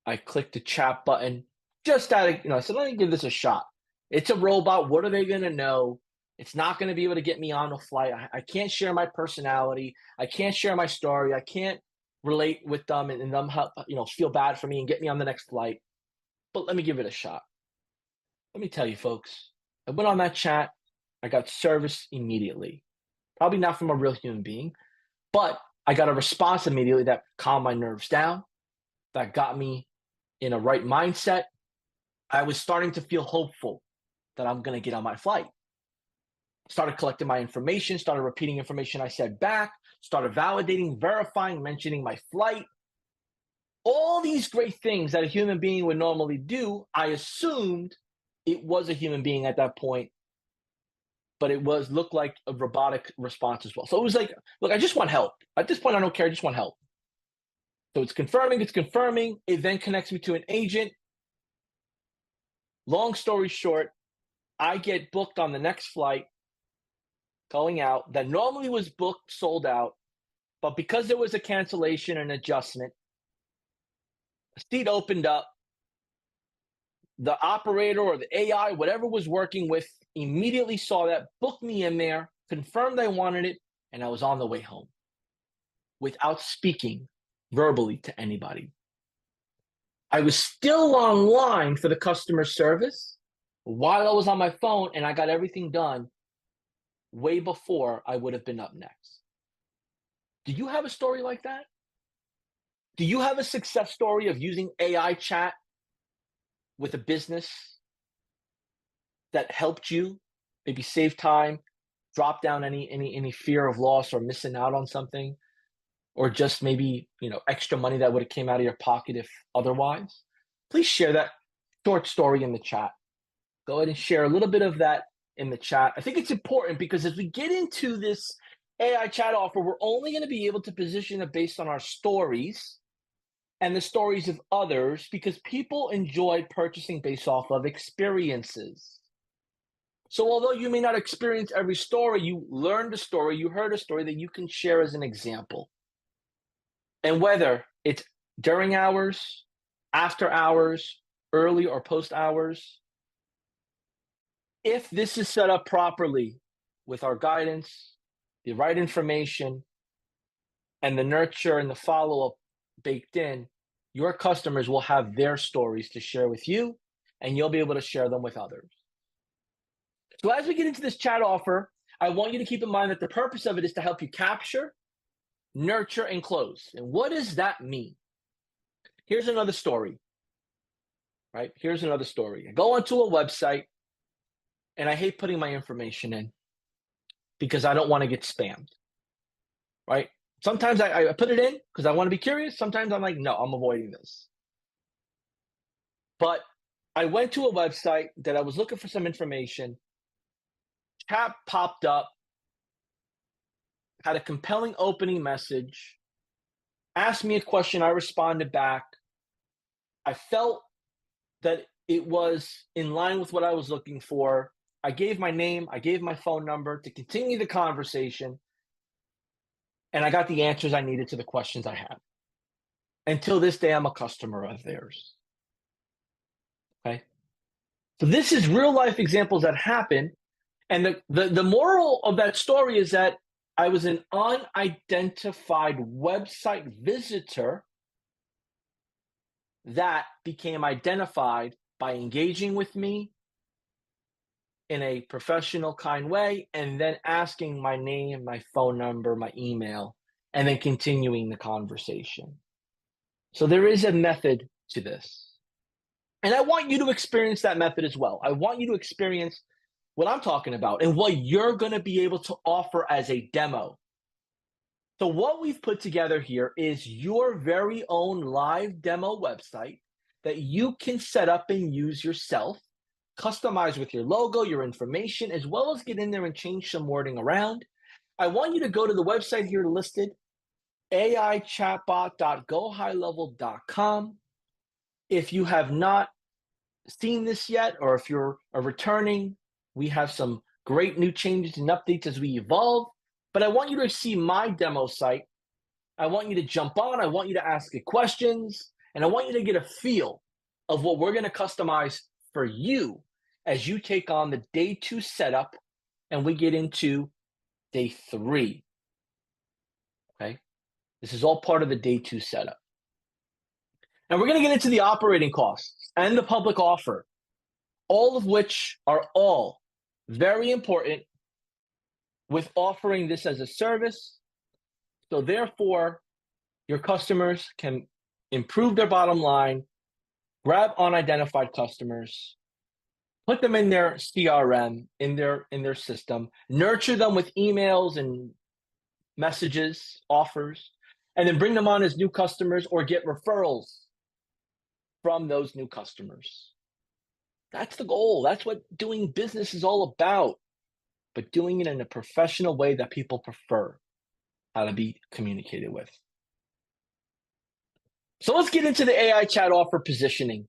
I clicked the chat button. Just out of, I said, let me give this a shot. It's a robot. What are they going to know? It's not going to be able to get me on a flight. I can't share my personality. I can't share my story. I can't relate with them and them help, feel bad for me and get me on the next flight. But let me give it a shot. Let me tell you, folks, I went on that chat. I got service immediately. Probably not from a real human being, but I got a response immediately that calmed my nerves down, that got me in a right mindset. I was starting to feel hopeful that I'm going to get on my flight. Started collecting my information, started repeating information I said back, started validating, verifying, mentioning my flight. All these great things that a human being would normally do, I assumed it was a human being at that point, but it looked like a robotic response as well. So it was like, look, I just want help. At this point, I don't care. I just want help. So it's confirming. It then connects me to an agent. Long story short, I get booked on the next flight going out that normally was booked, sold out. But because there was a cancellation and adjustment, a seat opened up. The operator or the AI, whatever was working with, immediately saw that, booked me in there, confirmed I wanted it, and I was on the way home without speaking verbally to anybody. I was still online for the customer service while I was on my phone, and I got everything done way before I would have been up next. Do you have a story like that? Do you have a success story of using AI chat with a business that helped you maybe save time, drop down any fear of loss or missing out on something, or just maybe, extra money that would have came out of your pocket if otherwise? Please share that short story in the chat. Go ahead and share a little bit of that in the chat. I think it's important because as we get into this AI chat offer, we're only going to be able to position it based on our stories and the stories of others, because people enjoy purchasing based off of experiences. So although you may not experience every story, you learned a story, you heard a story that you can share as an example. And whether it's during hours, after hours, early or post hours, if this is set up properly with our guidance, the right information, and the nurture and the follow-up baked in, your customers will have their stories to share with you, and you'll be able to share them with others. So as we get into this chat offer, I want you to keep in mind that the purpose of it is to help you capture, nurture, and close. And what does that mean? Here's another story, right? Here's another story. I go onto a website, and I hate putting my information in because I don't want to get spammed, right? Sometimes I put it in because I want to be curious. Sometimes I'm like, no, I'm avoiding this. But I went to a website that I was looking for some information. Chat popped up, had a compelling opening message, asked me a question. I responded back. I felt that it was in line with what I was looking for. I gave my name, I gave my phone number to continue the conversation, and I got the answers I needed to the questions I had. Until this day, I'm a customer of theirs. Okay. So this is real life examples that happen. And the moral of that story is that I was an unidentified website visitor that became identified by engaging with me in a professional, kind way, and then asking my name, my phone number, my email, and then continuing the conversation. So there is a method to this. And I want you to experience that method as well. I want you to experience what I'm talking about and what you're going to be able to offer as a demo. So what we've put together here is your very own live demo website that you can set up and use yourself, customize with your logo, your information, as well as get in there and change some wording around. I want you to go to the website here listed, aichatbot.gohighlevel.com. If you have not seen this yet, or if you're a returning, we have some great new changes and updates as we evolve. But I want you to see my demo site. I want you to jump on. I want you to ask it questions. And I want you to get a feel of what we're going to customize for you as you take on the day 2 setup and we get into day 3. Okay. This is all part of the day 2 setup. And we're going to get into the operating costs and the public offer, all of which are all very important with offering this as a service. So therefore, your customers can improve their bottom line, grab unidentified customers, put them in their CRM, in their system, nurture them with emails and messages, offers, and then bring them on as new customers or get referrals from those new customers. That's the goal. That's what doing business is all about, but doing it in a professional way that people prefer how to be communicated with. So let's get into the AI chat offer positioning.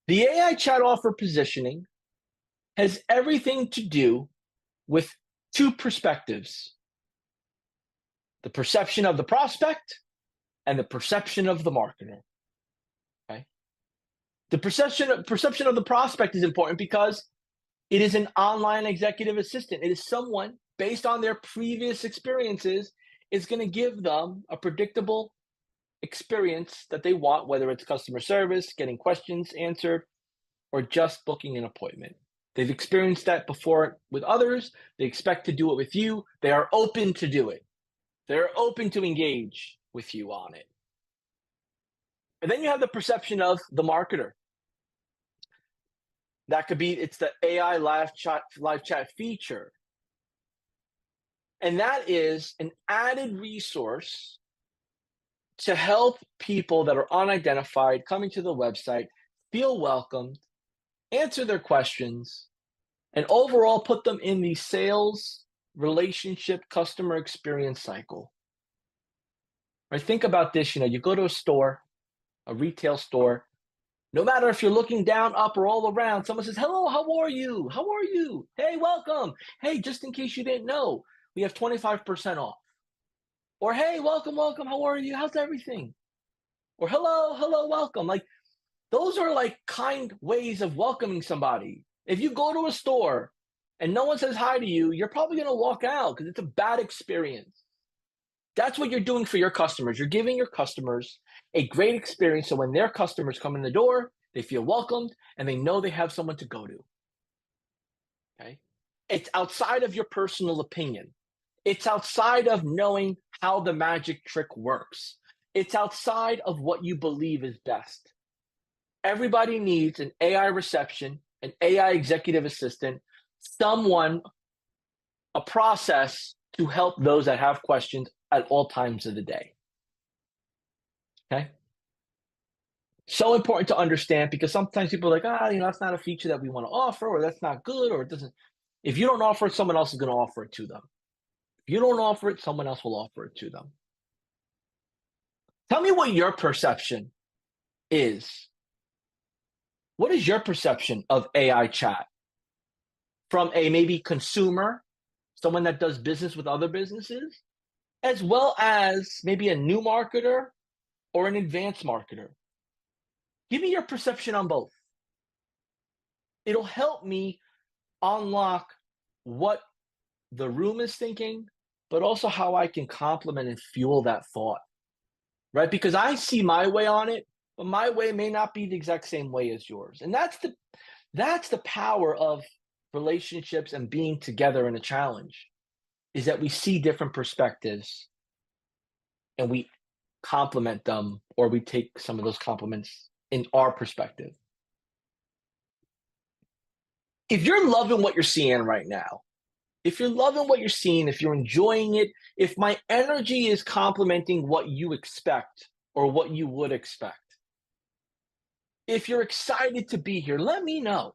The AI chat offer positioning has everything to do with 2 perspectives: the perception of the prospect and the perception of the marketer. Okay. The perception of the prospect is important because it is an online executive assistant. It is someone, based on their previous experiences, is going to give them a predictable experience that they want, whether it's customer service, getting questions answered, or just booking an appointment. They've experienced that before with others. They expect to do it with you. They are open to do it. They're open to engage with you on it. And then you have the perception of the marketer. That could be, it's the AI live chat feature. And that is an added resource to help people that are unidentified coming to the website feel welcomed, answer their questions, and overall put them in the sales, relationship, customer experience cycle. Right? Think about this, you go to a store, a retail store, no matter if you're looking down, up, or all around, someone says, hello, how are you? How are you? Hey, welcome. Hey, just in case you didn't know, we have 25% off. Or, hey, welcome, welcome. How are you? How's everything? Or, hello, hello, welcome. Like, those are like kind ways of welcoming somebody. If you go to a store and no one says hi to you, you're probably going to walk out because it's a bad experience. That's what you're doing for your customers. You're giving your customers a great experience. So when their customers come in the door, they feel welcomed and they know they have someone to go to. Okay. It's outside of your personal opinion. It's outside of knowing how the magic trick works. It's outside of what you believe is best. Everybody needs an AI reception, an AI executive assistant, someone, a process to help those that have questions at all times of the day. Okay. So important to understand, because sometimes people are like, that's not a feature that we want to offer, or that's not good, or it doesn't. If you don't offer it, someone else is going to offer it to them. If you don't offer it, someone else will offer it to them. Tell me what your perception is. What is your perception of AI chat? From a maybe consumer, someone that does business with other businesses, as well as maybe a new marketer or an advanced marketer. Give me your perception on both. It'll help me unlock what the room is thinking, but also how I can complement and fuel that thought, right? Because I see my way on it, but my way may not be the exact same way as yours. And that's the power of relationships and being together in a challenge, is that we see different perspectives and we complement them, or we take some of those compliments in our perspective. If you're loving what you're seeing right now, if you're loving what you're seeing, if you're enjoying it, if my energy is complementing what you expect or what you would expect, if you're excited to be here, let me know.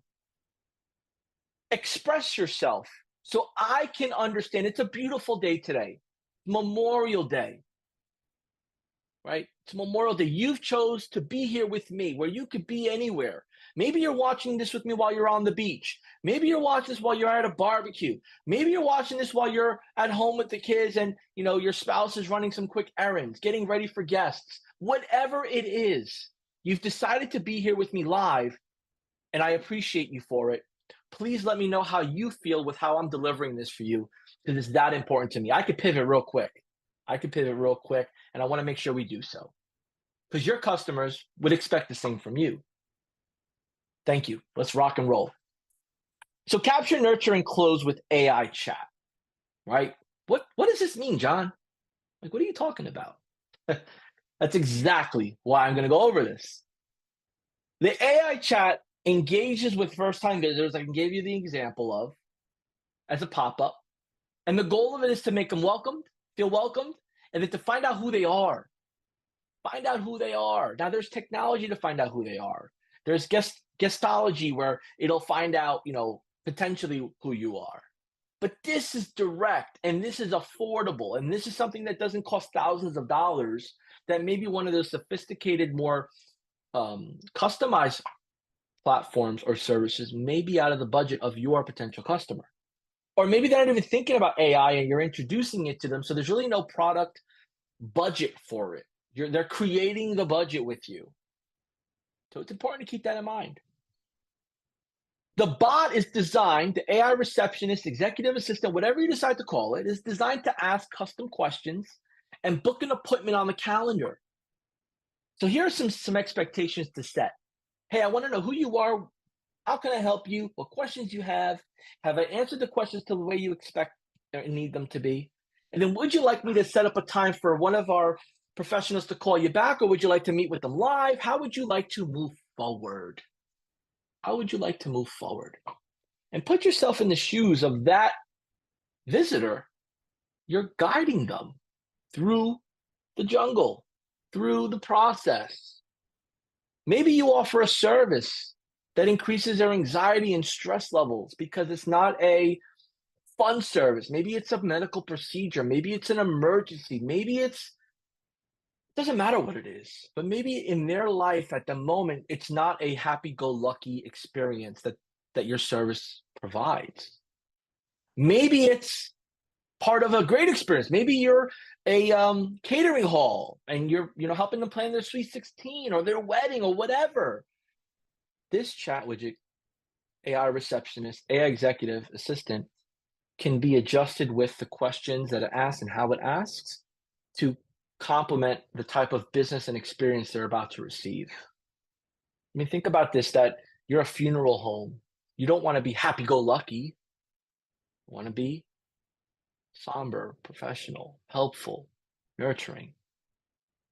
Express yourself so I can understand. It's a beautiful day today, Memorial Day, right? It's Memorial Day. You've chose to be here with me, where you could be anywhere. Maybe you're watching this with me while you're on the beach. Maybe you're watching this while you're at a barbecue. Maybe you're watching this while you're at home with the kids and your spouse is running some quick errands, getting ready for guests. Whatever it is, you've decided to be here with me live, and I appreciate you for it. Please let me know how you feel with how I'm delivering this for you, because it's that important to me. I could pivot real quick. And I want to make sure we do so, because your customers would expect the same from you. Thank you. Let's rock and roll. So capture, nurture, and close with AI chat, right? What does this mean, John? Like, what are you talking about? That's exactly why I'm going to go over this. The AI chat engages with first-time visitors, I can give you the example of, as a pop-up. And the goal of it is to make them feel welcomed, and then to find out who they are. Find out who they are. Now, there's technology to find out who they are. There's guestology where it'll find out, potentially who you are. But this is direct, and this is affordable, and this is something that doesn't cost thousands of dollars, that maybe one of those sophisticated, more customized platforms or services may be out of the budget of your potential customer. Or maybe they're not even thinking about AI and you're introducing it to them, so there's really no product budget for it. They're creating the budget with you. So it's important to keep that in mind. The bot is designed, the AI receptionist, executive assistant, whatever you decide to call it, is designed to ask custom questions and book an appointment on the calendar. So here are some expectations to set. Hey, I want to know who you are, How can I help you? What questions you have? Have I answered the questions to the way you expect and need them to be? And then would you like me to set up a time for one of our professionals to call you back, or would you like to meet with them live? How would you like to move forward? How would you like to move forward? And put yourself in the shoes of that visitor. You're guiding them through the jungle, through the process. Maybe you offer a service that increases their anxiety and stress levels because it's not a fun service. Maybe it's a medical procedure. Maybe it's an emergency. Maybe it's, it doesn't matter what it is, but maybe in their life at the moment, it's not a happy-go-lucky experience that your service provides. Maybe it's part of a great experience. Maybe you're a catering hall and you're helping them plan their sweet 16 or their wedding or whatever. This chat widget, AI receptionist, AI executive assistant, can be adjusted with the questions that it asks and how it asks to complement the type of business and experience they're about to receive. I mean, think about this, that you're a funeral home. You don't want to be happy-go-lucky. You want to be somber, professional, helpful, nurturing.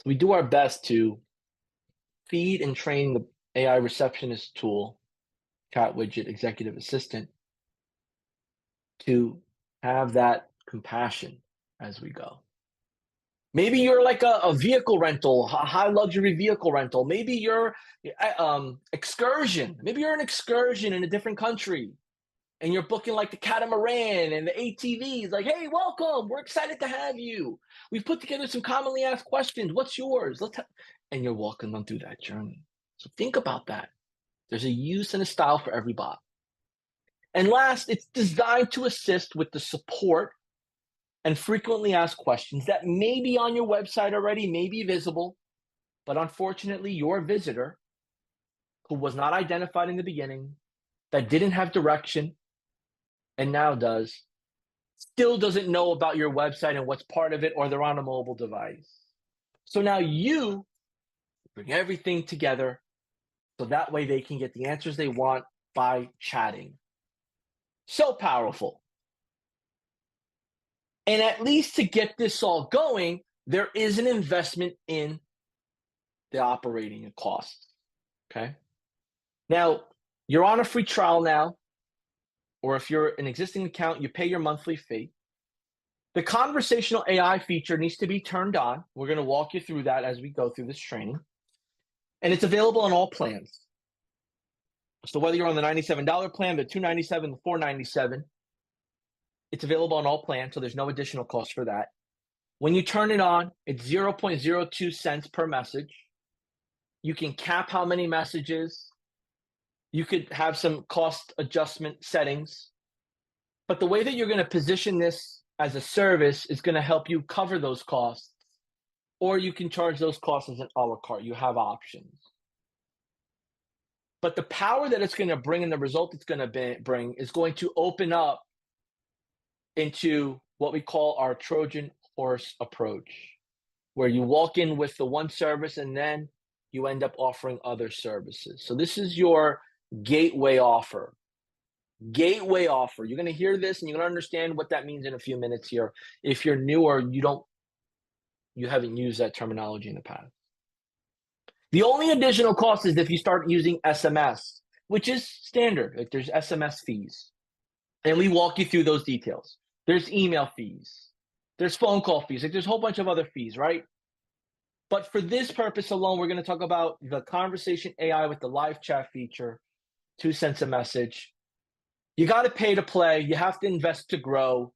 So we do our best to feed and train the AI receptionist tool, chat widget, executive assistant, to have that compassion as we go. Maybe you're like a vehicle rental, a high luxury vehicle rental. Maybe you're excursion. Maybe you're an excursion in a different country and you're booking like the catamaran and the ATVs. Like, hey, welcome. We're excited to have you. We've put together some commonly asked questions. What's yours? And you're walking them through that journey. So think about that. There's a use and a style for every bot. And last, it's designed to assist with the support and frequently asked questions that may be on your website already, may be visible, but unfortunately, your visitor, who was not identified in the beginning, that didn't have direction, and now does, still doesn't know about your website and what's part of it, or they're on a mobile device. So now you bring everything together so that way they can get the answers they want by chatting. So powerful. And at least to get this all going, there is an investment in the operating costs. Okay. Now, you're on a free trial now, or if you're an existing account, you pay your monthly fee. The conversational AI feature needs to be turned on. We're going to walk you through that as we go through this training. And it's available on all plans. So whether you're on the $97 plan, the $297, the $497, it's available on all plans, so there's no additional cost for that. When you turn it on, it's 0.02 cents per message. You can cap how many messages. You could have some cost adjustment settings. But the way that you're going to position this as a service is going to help you cover those costs, or you can charge those costs as an a la carte. You have options. But the power that it's going to bring and the result it's going to bring is going to open up into what we call our Trojan horse approach, where you walk in with the one service and then you end up offering other services. So this is your gateway offer. Gateway offer. You're going to hear this and you're going to understand what that means in a few minutes here. If you're new or you haven't used that terminology in the past. The only additional cost is if you start using SMS, which is standard. Like there's SMS fees. And we walk you through those details. There's email fees. There's phone call fees. Like there's a whole bunch of other fees, right? But for this purpose alone, we're going to talk about the conversation AI with the live chat feature, 2 cents a message. You got to pay to play. You have to invest to grow.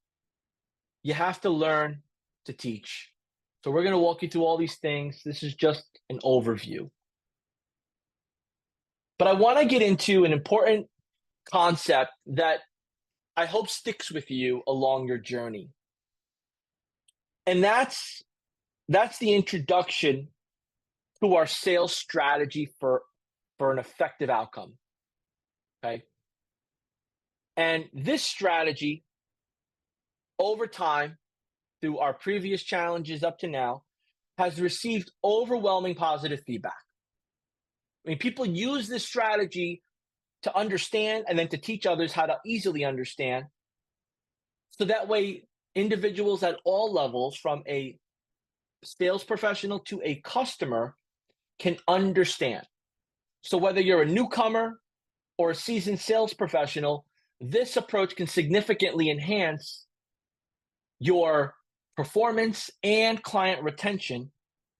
You have to learn to teach. So we're going to walk you through all these things. This is just an overview. But I want to get into an important concept that I hope sticks with you along your journey. And that's the introduction to our sales strategy for an effective outcome. Okay. And this strategy, over time, through our previous challenges up to now, has received overwhelming positive feedback. I mean, people use this strategy to understand and then to teach others how to easily understand. So that way, individuals at all levels, from a sales professional to a customer, can understand. So whether you're a newcomer or a seasoned sales professional, this approach can significantly enhance your performance and client retention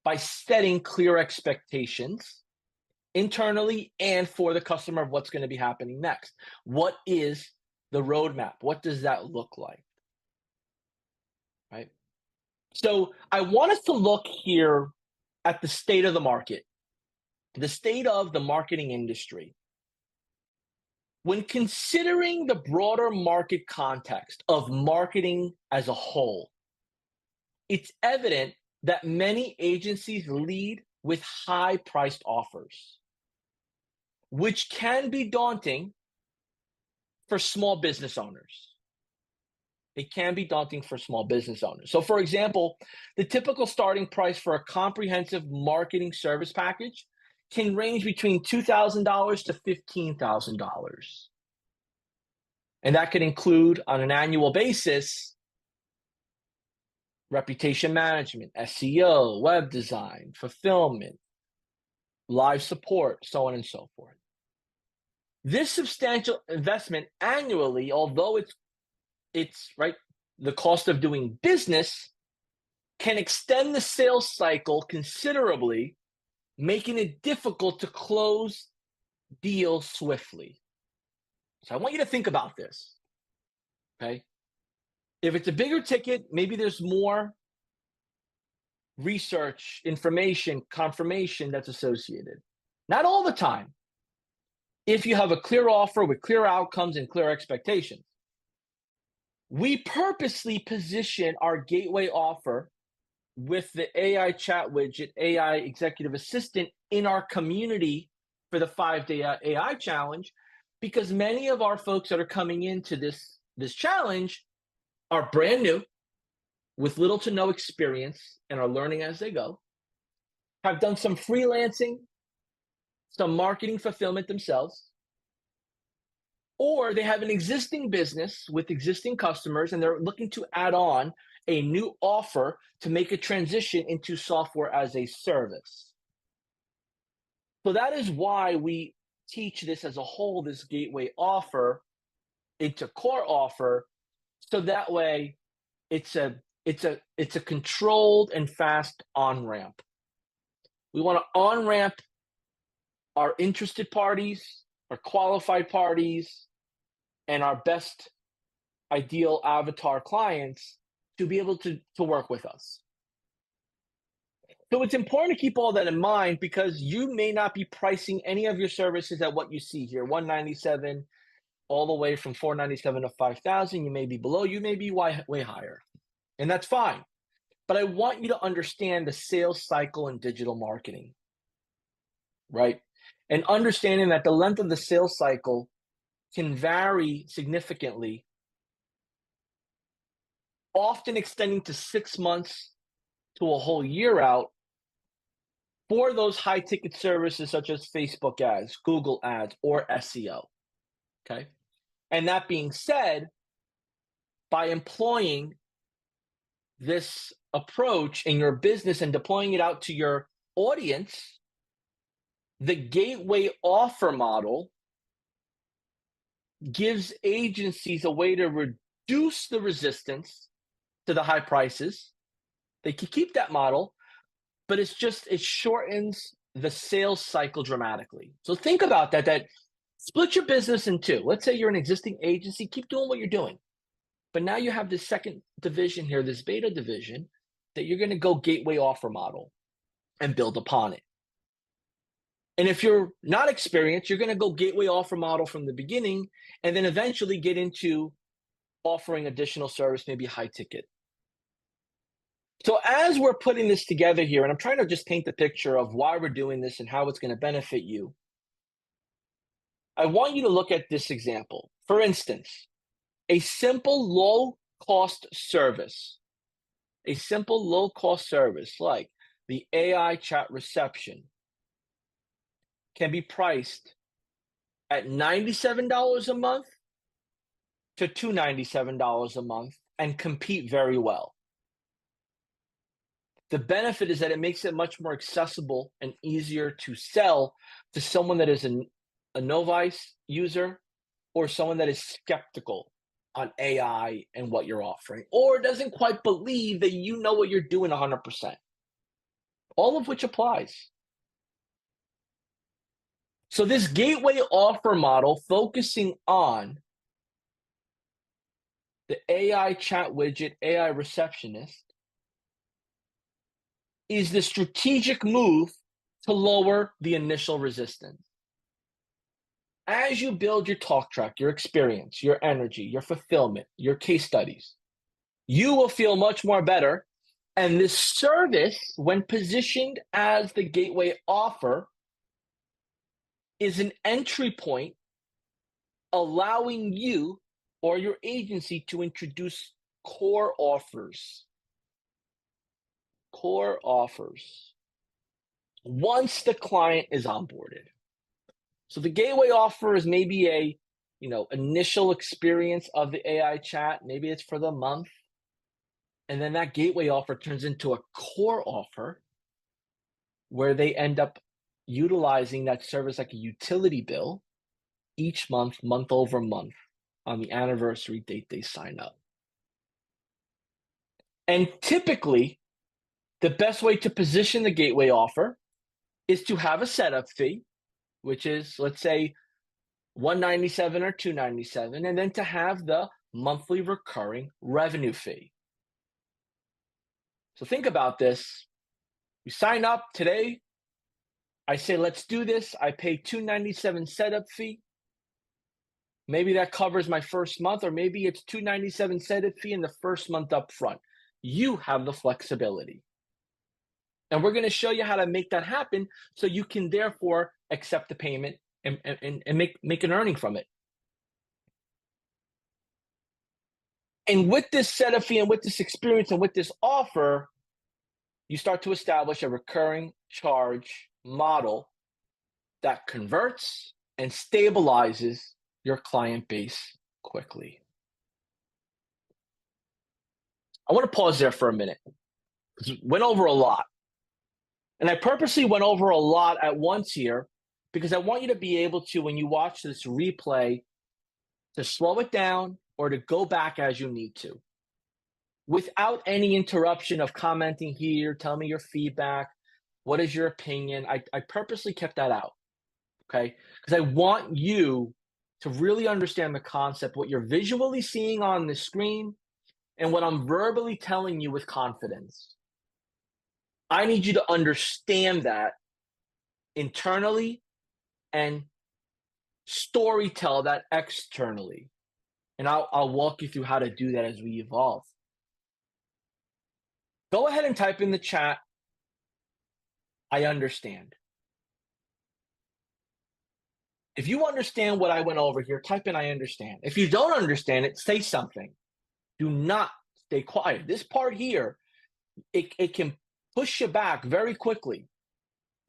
by setting clear expectations internally and for the customer of what's going to be happening next. What is the roadmap? What does that look like? Right? So I want us to look here at the state of the market, the state of the marketing industry. When considering the broader market context of marketing as a whole, it's evident that many agencies lead with high-priced offers, which can be daunting for small business owners. It can be daunting for small business owners. So, for example, the typical starting price for a comprehensive marketing service package can range between $2,000 to $15,000. And that could include, on an annual basis, reputation management, SEO, web design, fulfillment, live support, so on and so forth. This substantial investment annually, although it's right, the cost of doing business, can extend the sales cycle considerably, making it difficult to close deals swiftly. So I want you to think about this, okay? If it's a bigger ticket, maybe there's more research, information, confirmation that's associated. Not all the time. If you have a clear offer with clear outcomes and clear expectations. We purposely position our gateway offer with the AI chat widget, AI executive assistant in our community for the 5-day AI challenge, because many of our folks that are coming into this challenge are brand new, with little to no experience, and are learning as they go, have done some freelancing, some marketing fulfillment themselves, or they have an existing business with existing customers and they're looking to add on a new offer to make a transition into software as a service. So that is why we teach this as a whole, this gateway offer into core offer, so that way it's a controlled and fast on-ramp. We want to on-ramp our interested parties, our qualified parties, and our best ideal avatar clients to be able to work with us. So it's important to keep all that in mind, because you may not be pricing any of your services at what you see here, $197 all the way from $497 to $5,000. You may be below, you may be way higher, and that's fine. But I want you to understand the sales cycle in digital marketing, right? And understanding that the length of the sales cycle can vary significantly, often extending to 6 months to a whole year out for those high ticket services such as Facebook ads, Google ads, or SEO. Okay. And that being said, by employing this approach in your business and deploying it out to your audience, the gateway offer model gives agencies a way to reduce the resistance to the high prices. They can keep that model, but it shortens the sales cycle dramatically. So think about that split your business in two. Let's say you're an existing agency, keep doing what you're doing. But now you have this second division here, this beta division, that you're going to go gateway offer model and build upon it. And if you're not experienced, you're going to go gateway offer model from the beginning, and then eventually get into offering additional service, maybe high ticket. So as we're putting this together here, and I'm trying to just paint the picture of why we're doing this and how it's going to benefit you, I want you to look at this example. For instance, a simple low-cost service like the AI chat reception can be priced at $97 a month to $297 a month and compete very well. The benefit is that it makes it much more accessible and easier to sell to someone that is a novice user or someone that is skeptical on AI and what you're offering, or doesn't quite believe that you know what you're doing 100%. All of which applies. So this gateway offer model focusing on the AI chat widget, AI receptionist, is the strategic move to lower the initial resistance. As you build your talk track, your experience, your energy, your fulfillment, your case studies, you will feel much more better. And this service, when positioned as the gateway offer, is an entry point allowing you or your agency to introduce core offers. Core offers. Once the client is onboarded. So the gateway offer is maybe a, initial experience of the AI chat. Maybe it's for the month. And then that gateway offer turns into a core offer where they end up utilizing that service like a utility bill each month, month over month, on the anniversary date they sign up. And typically, the best way to position the gateway offer is to have a setup fee, which is, let's say, $197 or $297, and then to have the monthly recurring revenue fee. So think about this. You sign up today. I say, let's do this. I pay $297 setup fee. Maybe that covers my first month, or maybe it's $297 setup fee in the first month up front. You have the flexibility. And we're going to show you how to make that happen so you can therefore accept the payment and make an earning from it. And with this setup fee and with this experience and with this offer, you start to establish a recurring charge model that converts and stabilizes your client base quickly. I want to pause there for a minute because we went over a lot. And I purposely went over a lot at once here because I want you to be able to, when you watch this replay, to slow it down or to go back as you need to without any interruption of commenting here, tell me your feedback, what is your opinion. I purposely kept that out, okay? Because I want you to really understand the concept, what you're visually seeing on the screen and what I'm verbally telling you with confidence. I need you to understand that internally and storytell that externally. And I'll walk you through how to do that as we evolve. Go ahead and type in the chat, I understand. If you understand what I went over here, type in I understand. If you don't understand it, say something. Do not stay quiet. This part here, it can push you back very quickly.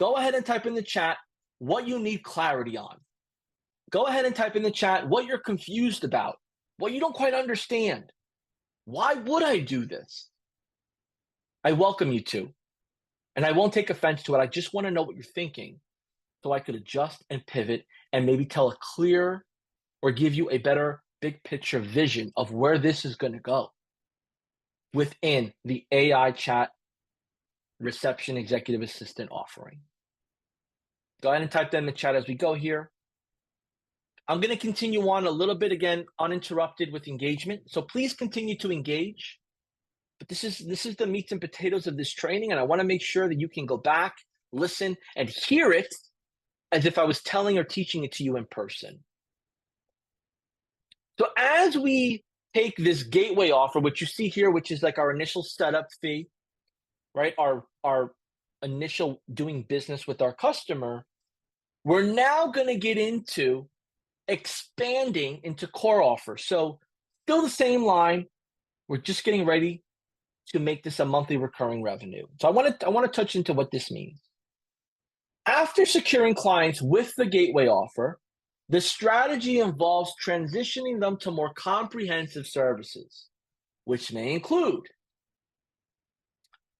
Go ahead and type in the chat what you need clarity on. Go ahead and type in the chat what you're confused about, what you don't quite understand. Why would I do this? I welcome you to, and I won't take offense to it. I just want to know what you're thinking so I could adjust and pivot and maybe tell a clear or give you a better big picture vision of where this is going to go within the AI chat reception executive assistant offering. Go ahead and type that in the chat as we go here. I'm going to continue on a little bit again, uninterrupted with engagement. So please continue to engage. But this is the meat and potatoes of this training, and I want to make sure that you can go back, listen, and hear it as if I was telling or teaching it to you in person. So as we take this gateway offer, which you see here, which is like our initial setup fee, right? Our initial doing business with our customer, we're now going to get into expanding into core offers. So still the same line. We're just getting ready to make this a monthly recurring revenue. So I want to touch into what this means. After securing clients with the gateway offer, The strategy involves transitioning them to more comprehensive services, which may include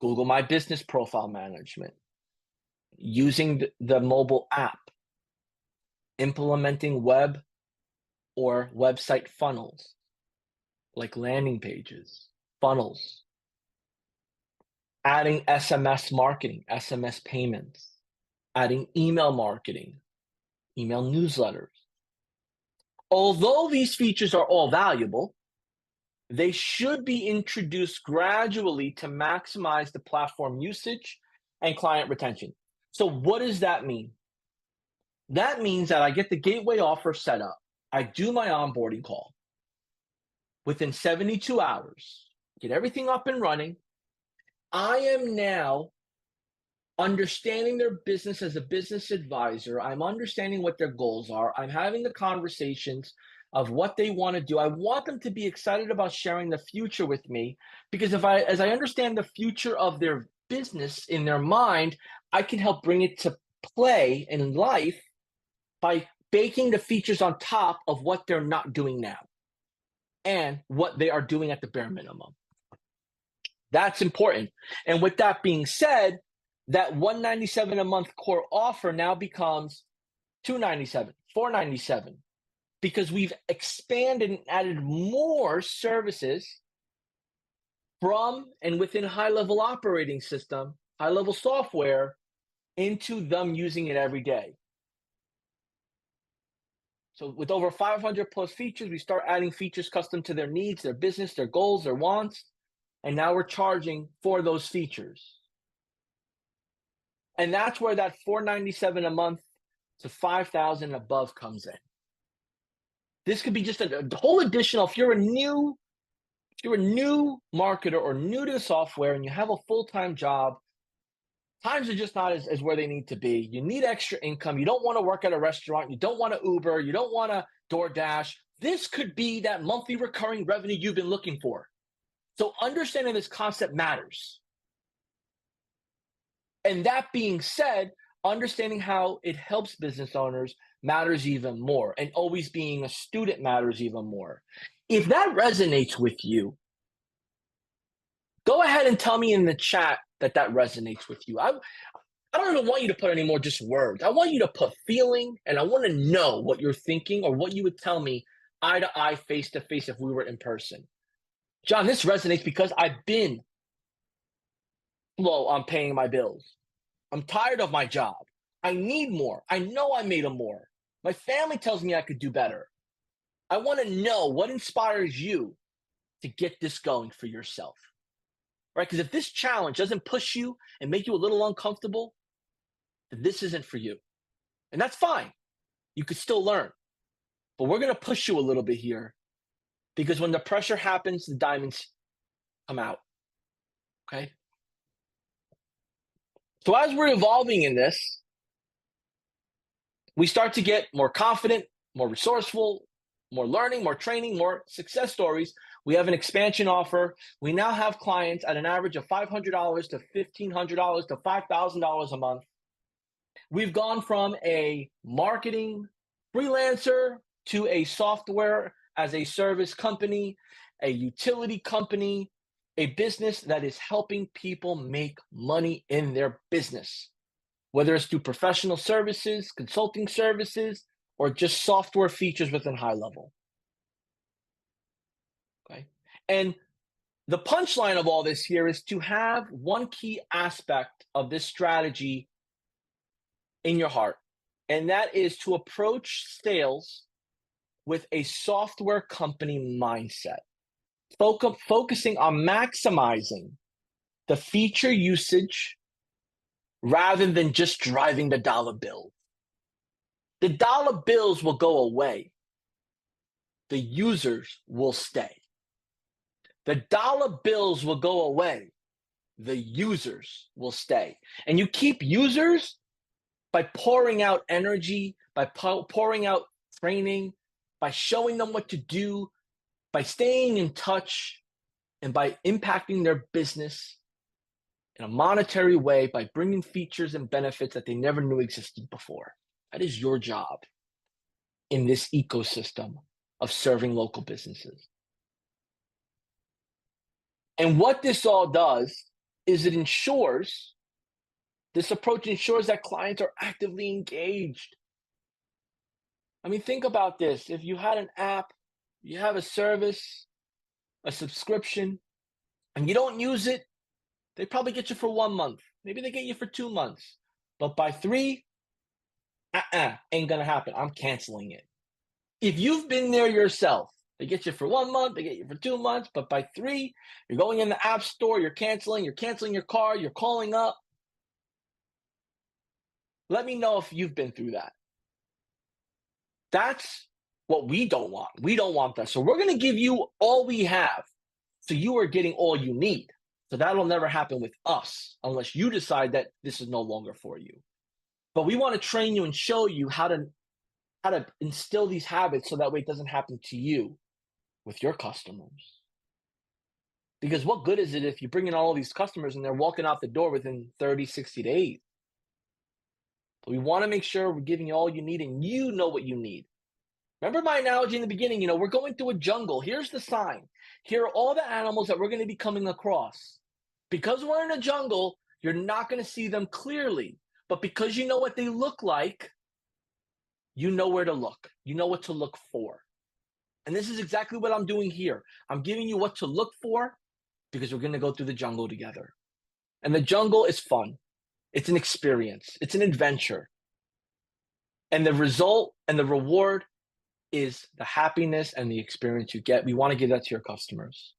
Google My Business profile management, using the mobile app, implementing web or website funnels like landing pages, funnels, adding SMS marketing, SMS payments, adding email marketing, email newsletters. Although these features are all valuable, they should be introduced gradually to maximize the platform usage and client retention. So what does that mean? That means that I get the gateway offer set up. I do my onboarding call. Within 72 hours, get everything up and running. I am now understanding their business as a business advisor. I'm understanding what their goals are. I'm having the conversations of what they want to do. I want them to be excited about sharing the future with me, because as I understand the future of their business in their mind, I can help bring it to play in life by baking the features on top of what they're not doing now and what they are doing at the bare minimum. That's important. And with that being said, that $197 a month core offer now becomes $297, $497, because we've expanded and added more services from and within high-level operating system, high-level software, into them using it every day. So with over 500 plus features, we start adding features custom to their needs, their business, their goals, their wants, and now we're charging for those features. And that's where that $497 a month to $5,000 above comes in. This could be just a whole additional, if you're a new marketer or new to the software and you have a full-time job, times are just not as where they need to be. You need extra income. You don't want to work at a restaurant. You don't want to Uber. You don't want to DoorDash. This could be that monthly recurring revenue you've been looking for. So understanding this concept matters. And that being said, understanding how it helps business owners matters even more, and always being a student matters even more. If that resonates with you, go ahead and tell me in the chat that resonates with you. I don't even want you to put any more just words. I want you to put feeling, and I want to know what you're thinking or what you would tell me eye to eye, face to face if we were in person. John, this resonates because I've been slow on paying my bills. I'm tired of my job. I need more. I know I made more. My family tells me I could do better. I want to know what inspires you to get this going for yourself, right? Because if this challenge doesn't push you and make you a little uncomfortable, then this isn't for you. And that's fine. You could still learn. But we're going to push you a little bit here, because when the pressure happens, the diamonds come out, okay? So as we're evolving in this, we start to get more confident, more resourceful, more learning, more training, more success stories. We have an expansion offer. We now have clients at an average of $500 to $1,500 to $5,000 a month. We've gone from a marketing freelancer to a software as a service company, a utility company, a business that is helping people make money in their business, whether it's through professional services, consulting services, or just software features within high level. Okay. And the punchline of all this here is to have one key aspect of this strategy in your heart, and that is to approach sales with a software company mindset, focusing on maximizing the feature usage rather than just driving the dollar bill. The dollar bills will go away. The users will stay. The dollar bills will go away. The users will stay. And you keep users by pouring out energy, by pouring out training, by showing them what to do, by staying in touch, and by impacting their business in a monetary way, by bringing features and benefits that they never knew existed before. That is your job. in this ecosystem of serving local businesses. And what this all does is this approach ensures that clients are actively engaged. I mean, think about this. If you had an app, you have a service, a subscription, and you don't use it, they probably get you for 1 month. Maybe they get you for 2 months. But by 3, ain't gonna happen. I'm canceling it. If you've been there yourself, they get you for 1 month, they get you for 2 months, but by 3, you're going in the app store, you're canceling your car, you're calling up. Let me know if you've been through that. That's what we don't want. We don't want that. So we're going to give you all we have. So you are getting all you need. So that'll never happen with us unless you decide that this is no longer for you. But we want to train you and show you how to instill these habits so that way it doesn't happen to you with your customers. Because what good is it if you bring in all these customers and they're walking out the door within 30, 60 days? But we want to make sure we're giving you all you need and you know what you need. Remember my analogy in the beginning, we're going through a jungle. Here's the sign. Here are all the animals that we're going to be coming across. Because we're in a jungle, you're not going to see them clearly. But because you know what they look like, you know where to look. You know what to look for. And this is exactly what I'm doing here. I'm giving you what to look for because we're going to go through the jungle together. And the jungle is fun. It's an experience. It's an adventure. And the result and the reward is the happiness and the experience you get. We want to give that to your customers.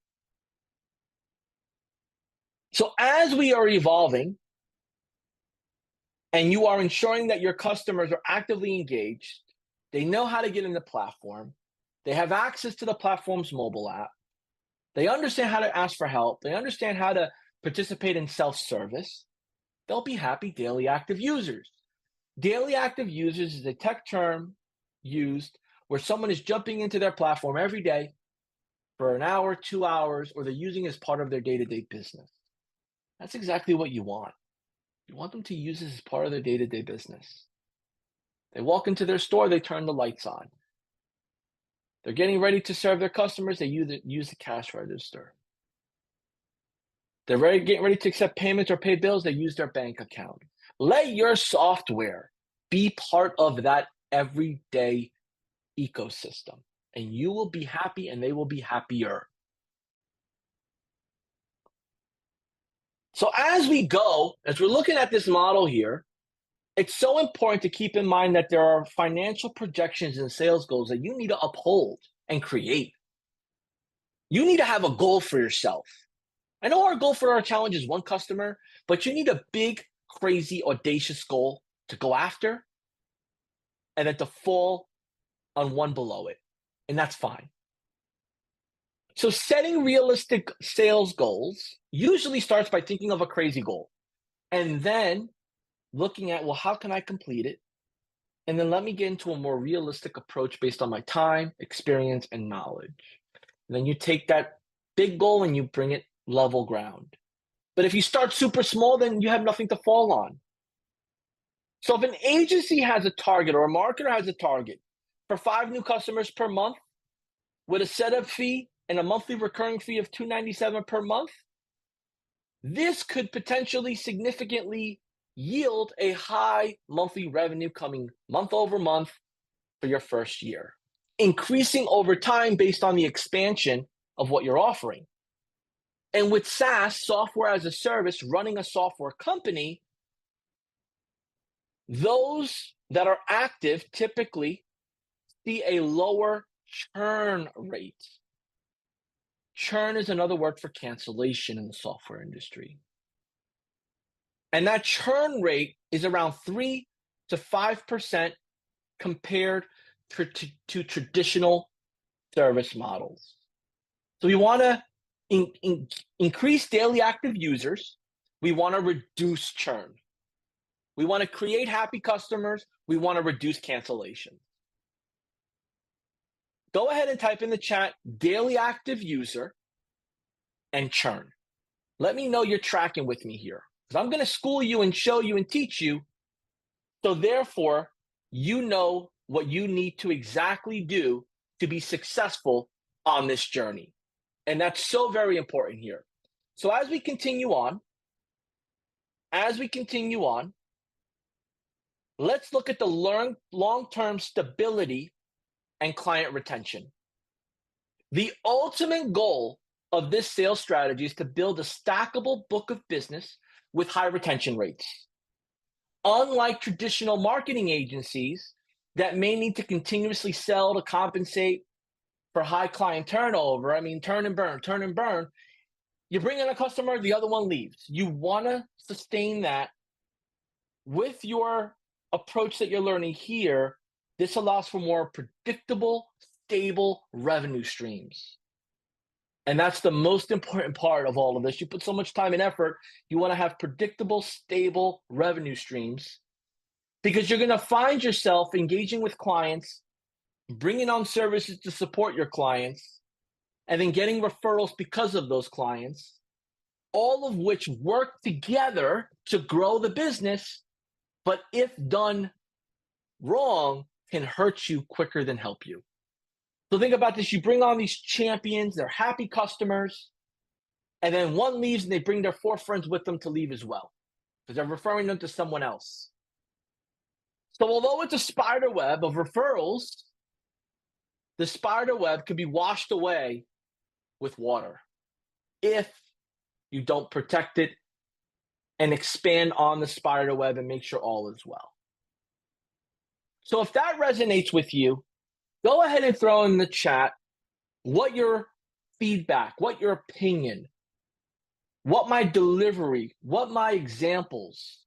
So as we are evolving and you are ensuring that your customers are actively engaged, they know how to get in the platform, they have access to the platform's mobile app, they understand how to ask for help, they understand how to participate in self-service, they'll be happy daily active users. Daily active users is a tech term used where someone is jumping into their platform every day for an hour, 2 hours, or they're using it as part of their day-to-day business. That's exactly what you want. You want them to use this as part of their day-to-day business. They walk into their store, they turn the lights on. They're getting ready to serve their customers, they use the cash register. They're getting ready to accept payments or pay bills, they use their bank account. Let your software be part of that everyday ecosystem, and you will be happy and they will be happier. So as we're looking at this model here, it's so important to keep in mind that there are financial projections and sales goals that you need to uphold and create. You need to have a goal for yourself. I know our goal for our challenge is 1 customer, but you need a big, crazy, audacious goal to go after and then to fall on 1 below it. And that's fine. So setting realistic sales goals usually starts by thinking of a crazy goal and then looking at, well, how can I complete it? And then let me get into a more realistic approach based on my time, experience, and knowledge. And then you take that big goal and you bring it level ground. But if you start super small, then you have nothing to fall on. So if an agency has a target or a marketer has a target for 5 new customers per month with a setup fee and a monthly recurring fee of $297 per month, this could potentially significantly yield a high monthly revenue coming month over month for your first year, increasing over time based on the expansion of what you're offering. And with SaaS, software as a service, running a software company, those that are active typically see a lower churn rate. Churn is another word for cancellation in the software industry. And that churn rate is around 3 to 5% compared to traditional service models. So we want to increase daily active users. We want to reduce churn. We want to create happy customers. We want to reduce cancellation. Go ahead and type in the chat daily active user and churn. Let me know you're tracking with me here, because I'm going to school you and show you and teach you. So therefore, you know what you need to exactly do to be successful on this journey. And that's so very important here. So as we continue on, let's look at the long-term stability and client retention. The ultimate goal of this sales strategy is to build a stackable book of business with high retention rates. Unlike traditional marketing agencies that may need to continuously sell to compensate for high client turnover, I mean, turn and burn. You bring in a customer, the other one leaves. You want to sustain that with your approach that you're learning here. This allows for more predictable, stable revenue streams. And that's the most important part of all of this. You put so much time and effort, you want to have predictable, stable revenue streams because you're going to find yourself engaging with clients, bringing on services to support your clients, and then getting referrals because of those clients, all of which work together to grow the business, but if done wrong, can hurt you quicker than help you. So think about this. You bring on these champions, they're happy customers, and then one leaves and they bring their 4 friends with them to leave as well because they're referring them to someone else. So although it's a spider web of referrals, the spider web could be washed away with water if you don't protect it and expand on the spider web and make sure all is well. So if that resonates with you, go ahead and throw in the chat what your feedback, what your opinion, what my delivery, what my examples,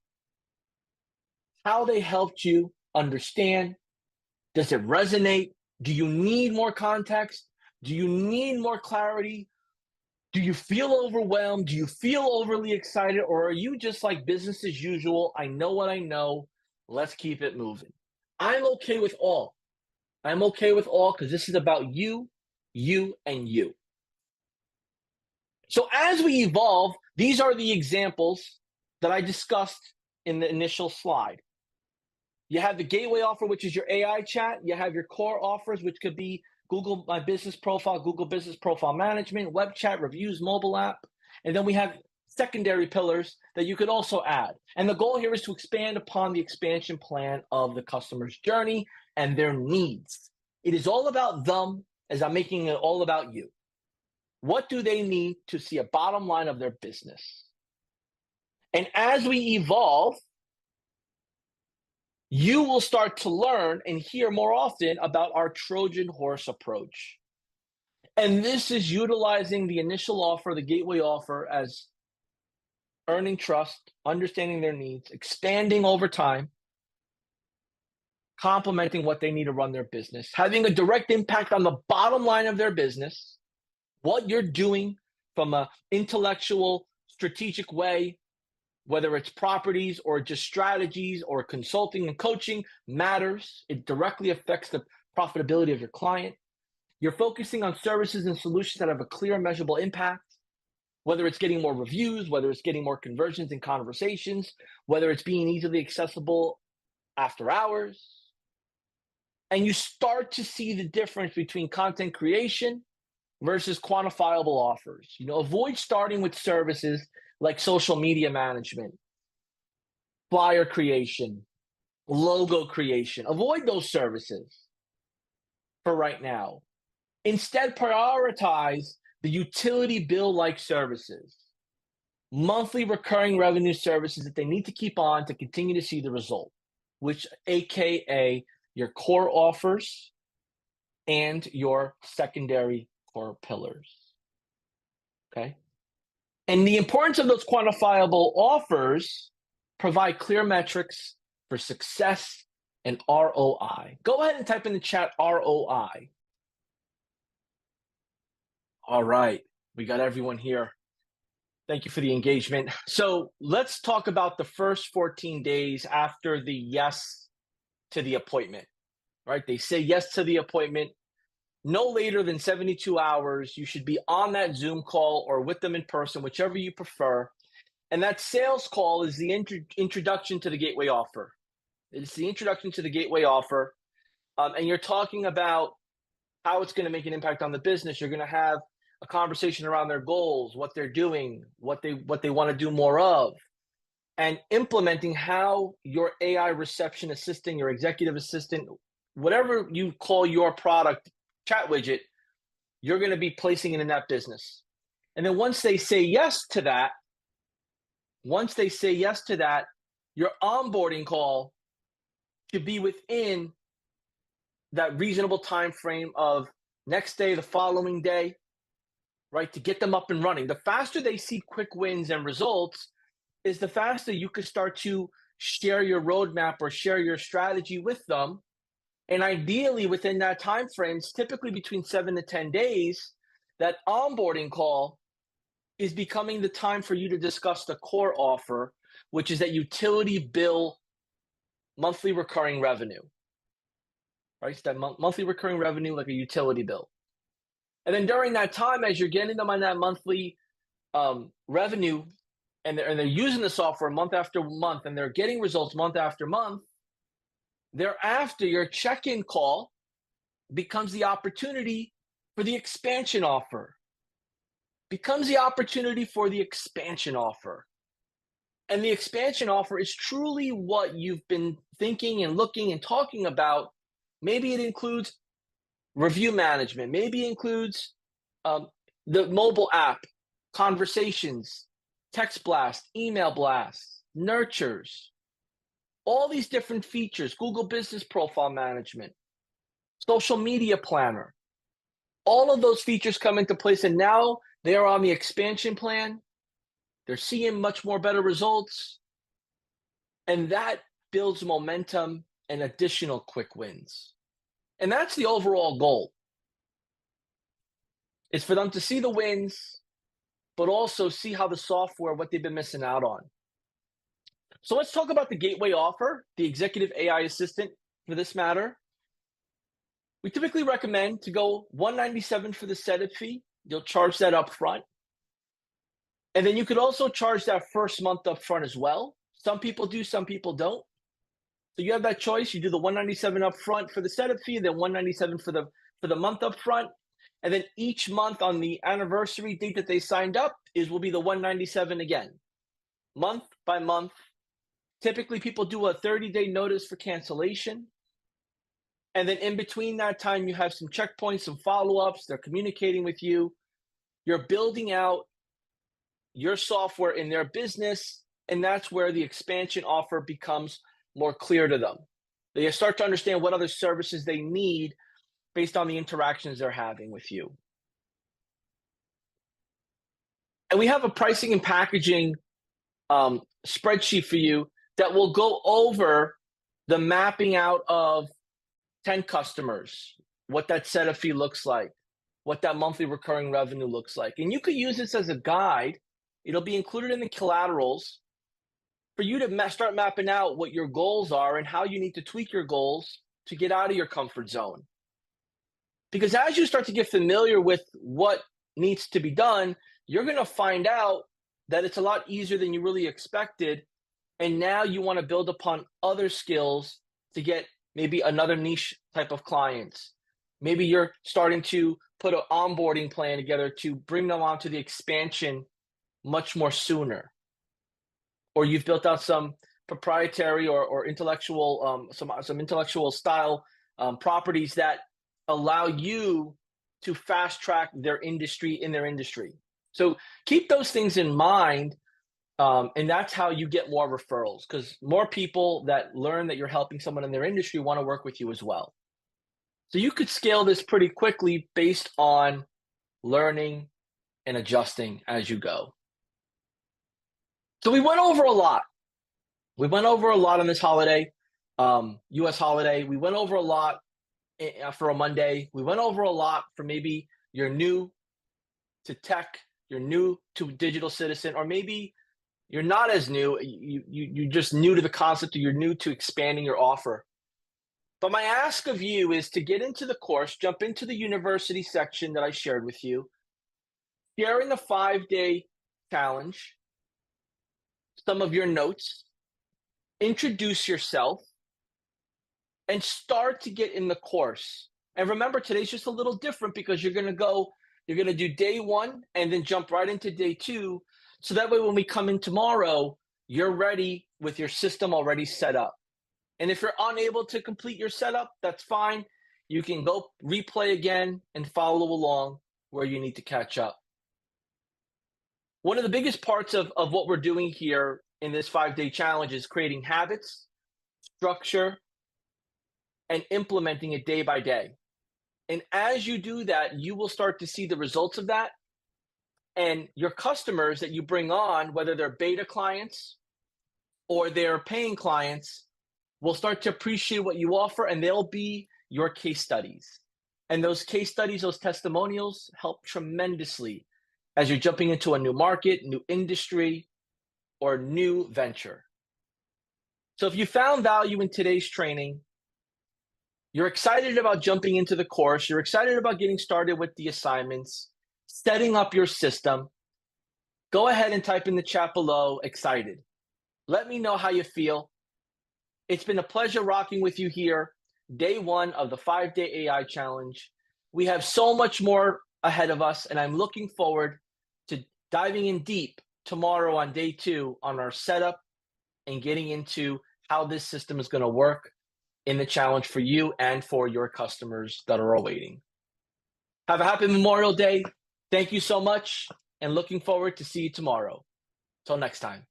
how they helped you understand. Does it resonate? Do you need more context? Do you need more clarity? Do you feel overwhelmed? Do you feel overly excited? Or are you just like business as usual? I know what I know. Let's keep it moving. I'm okay with all. I'm okay with all because this is about you, and you. So as we evolve, these are the examples that I discussed in the initial slide. You have the gateway offer, which is your AI chat. You have your core offers, which could be Google My Business Profile, Google Business Profile Management, web chat, reviews, mobile app. And then we have secondary pillars that you could also add. And the goal here is to expand upon the expansion plan of the customer's journey and their needs. It is all about them as I'm making it all about you. What do they need to see a bottom line of their business? And as we evolve, you will start to learn and hear more often about our Trojan horse approach. And this is utilizing the initial offer, the gateway offer, as earning trust, understanding their needs, expanding over time, complementing what they need to run their business, having a direct impact on the bottom line of their business, what you're doing from an intellectual, strategic way, whether it's properties or just strategies or consulting and coaching matters. It directly affects the profitability of your client. You're focusing on services and solutions that have a clear measurable impact, whether it's getting more reviews, whether it's getting more conversions and conversations, whether it's being easily accessible after hours. And you start to see the difference between content creation versus quantifiable offers. Avoid starting with services like social media management, flyer creation, logo creation. Avoid those services for right now. Instead, prioritize the utility bill-like services, monthly recurring revenue services that they need to keep on to continue to see the result, which AKA your core offers and your secondary core pillars. Okay? And the importance of those quantifiable offers provide clear metrics for success and ROI. Go ahead and type in the chat ROI. All right, we got everyone here. Thank you for the engagement. So let's talk about the first 14 days after the yes to the appointment, right? They say yes to the appointment. No later than 72 hours, you should be on that Zoom call or with them in person, whichever you prefer. And that sales call is the introduction to the gateway offer. It's the introduction to the gateway offer. and you're talking about how it's going to make an impact on the business, you're going to have a conversation around their goals, what they're doing, what they want to do more of, and implementing how your AI reception assistant, your executive assistant, whatever you call your product chat widget, you're going to be placing it in that business. And then once they say yes to that, your onboarding call should be within that reasonable time frame of next day, the following day, right? To get them up and running. The faster they see quick wins and results is the faster you could start to share your roadmap or share your strategy with them. And ideally within that time frame, it's typically between 7 to 10 days, that onboarding call is becoming the time for you to discuss the core offer, which is that utility bill monthly recurring revenue, right? So that monthly recurring revenue, like a utility bill. And then during that time, as you're getting them on that monthly revenue, and they're using the software month after month, and they're getting results month after month, thereafter, your check-in call becomes the opportunity for the expansion offer. And the expansion offer is truly what you've been thinking and looking and talking about. Maybe it includes review management. Maybe it includes the mobile app, conversations, text blast, email blast, nurtures, all these different features, Google Business Profile Management, social media planner. All of those features come into place, and now they are on the expansion plan. They're seeing much more better results, and that builds momentum and additional quick wins. And that's the overall goal. It's for them to see the wins, but also see how the software, what they've been missing out on. So let's talk about the gateway offer, the executive AI assistant for this matter. We typically recommend to go $197 for the setup fee. You'll charge that up front. And then you could also charge that first month up front as well. Some people do, some people don't. So you have that choice. You do the $197 up front for the setup fee, then $197 for the month up front. And then each month on the anniversary date that they signed up will be the $197 again, month by month. Typically, people do a 30-day notice for cancellation. And then in between that time, you have some checkpoints, some follow-ups. They're communicating with you. You're building out your software in their business, and that's where the expansion offer becomes more clear to them. They start to understand what other services they need based on the interactions they're having with you. And we have a pricing and packaging spreadsheet for you that will go over the mapping out of 10 customers, what that setup fee looks like, what that monthly recurring revenue looks like. And you could use this as a guide. It'll be included in the collaterals for you to start mapping out what your goals are and how you need to tweak your goals to get out of your comfort zone. Because as you start to get familiar with what needs to be done, you're going to find out that it's a lot easier than you really expected. And now you want to build upon other skills to get maybe another niche type of clients. Maybe you're starting to put an onboarding plan together to bring them onto the expansion much more sooner. Or you've built out some proprietary or intellectual, some intellectual style properties that allow you to fast track their industry. So keep those things in mind. And that's how you get more referrals, because more people that learn that you're helping someone in their industry want to work with you as well. So you could scale this pretty quickly based on learning and adjusting as you go. So we went over a lot. On this holiday, US holiday. We went over a lot for a Monday. We went over a lot for maybe you're new to tech, you're new to digital citizen, or maybe you're not as new, you're just new to the concept, or you're new to expanding your offer. But my ask of you is to get into the course, jump into the university section that I shared with you, share in the 5-day challenge, some of your notes, introduce yourself, and start to get in the course. And remember, today's just a little different because you're going to do day one and then jump right into day two. So that way, when we come in tomorrow, you're ready with your system already set up. And if you're unable to complete your setup, that's fine. You can go replay again and follow along where you need to catch up. One of the biggest parts of what we're doing here in this 5-day challenge is creating habits, structure, and implementing it day by day. And as you do that, you will start to see the results of that. And your customers that you bring on, whether they're beta clients or they're paying clients, will start to appreciate what you offer, and they'll be your case studies. And those case studies, those testimonials help tremendously as you're jumping into a new market, new industry, or new venture. So if you found value in today's training, you're excited about jumping into the course, you're excited about getting started with the assignments, setting up your system, go ahead and type in the chat below, excited. Let me know how you feel. It's been a pleasure rocking with you here, day one of the 5-day AI challenge. We have so much more ahead of us, and I'm looking forward to diving in deep tomorrow on day two on our setup and getting into how this system is going to work in the challenge for you and for your customers that are awaiting. Have a happy Memorial Day. Thank you so much, and looking forward to see you tomorrow. Till next time.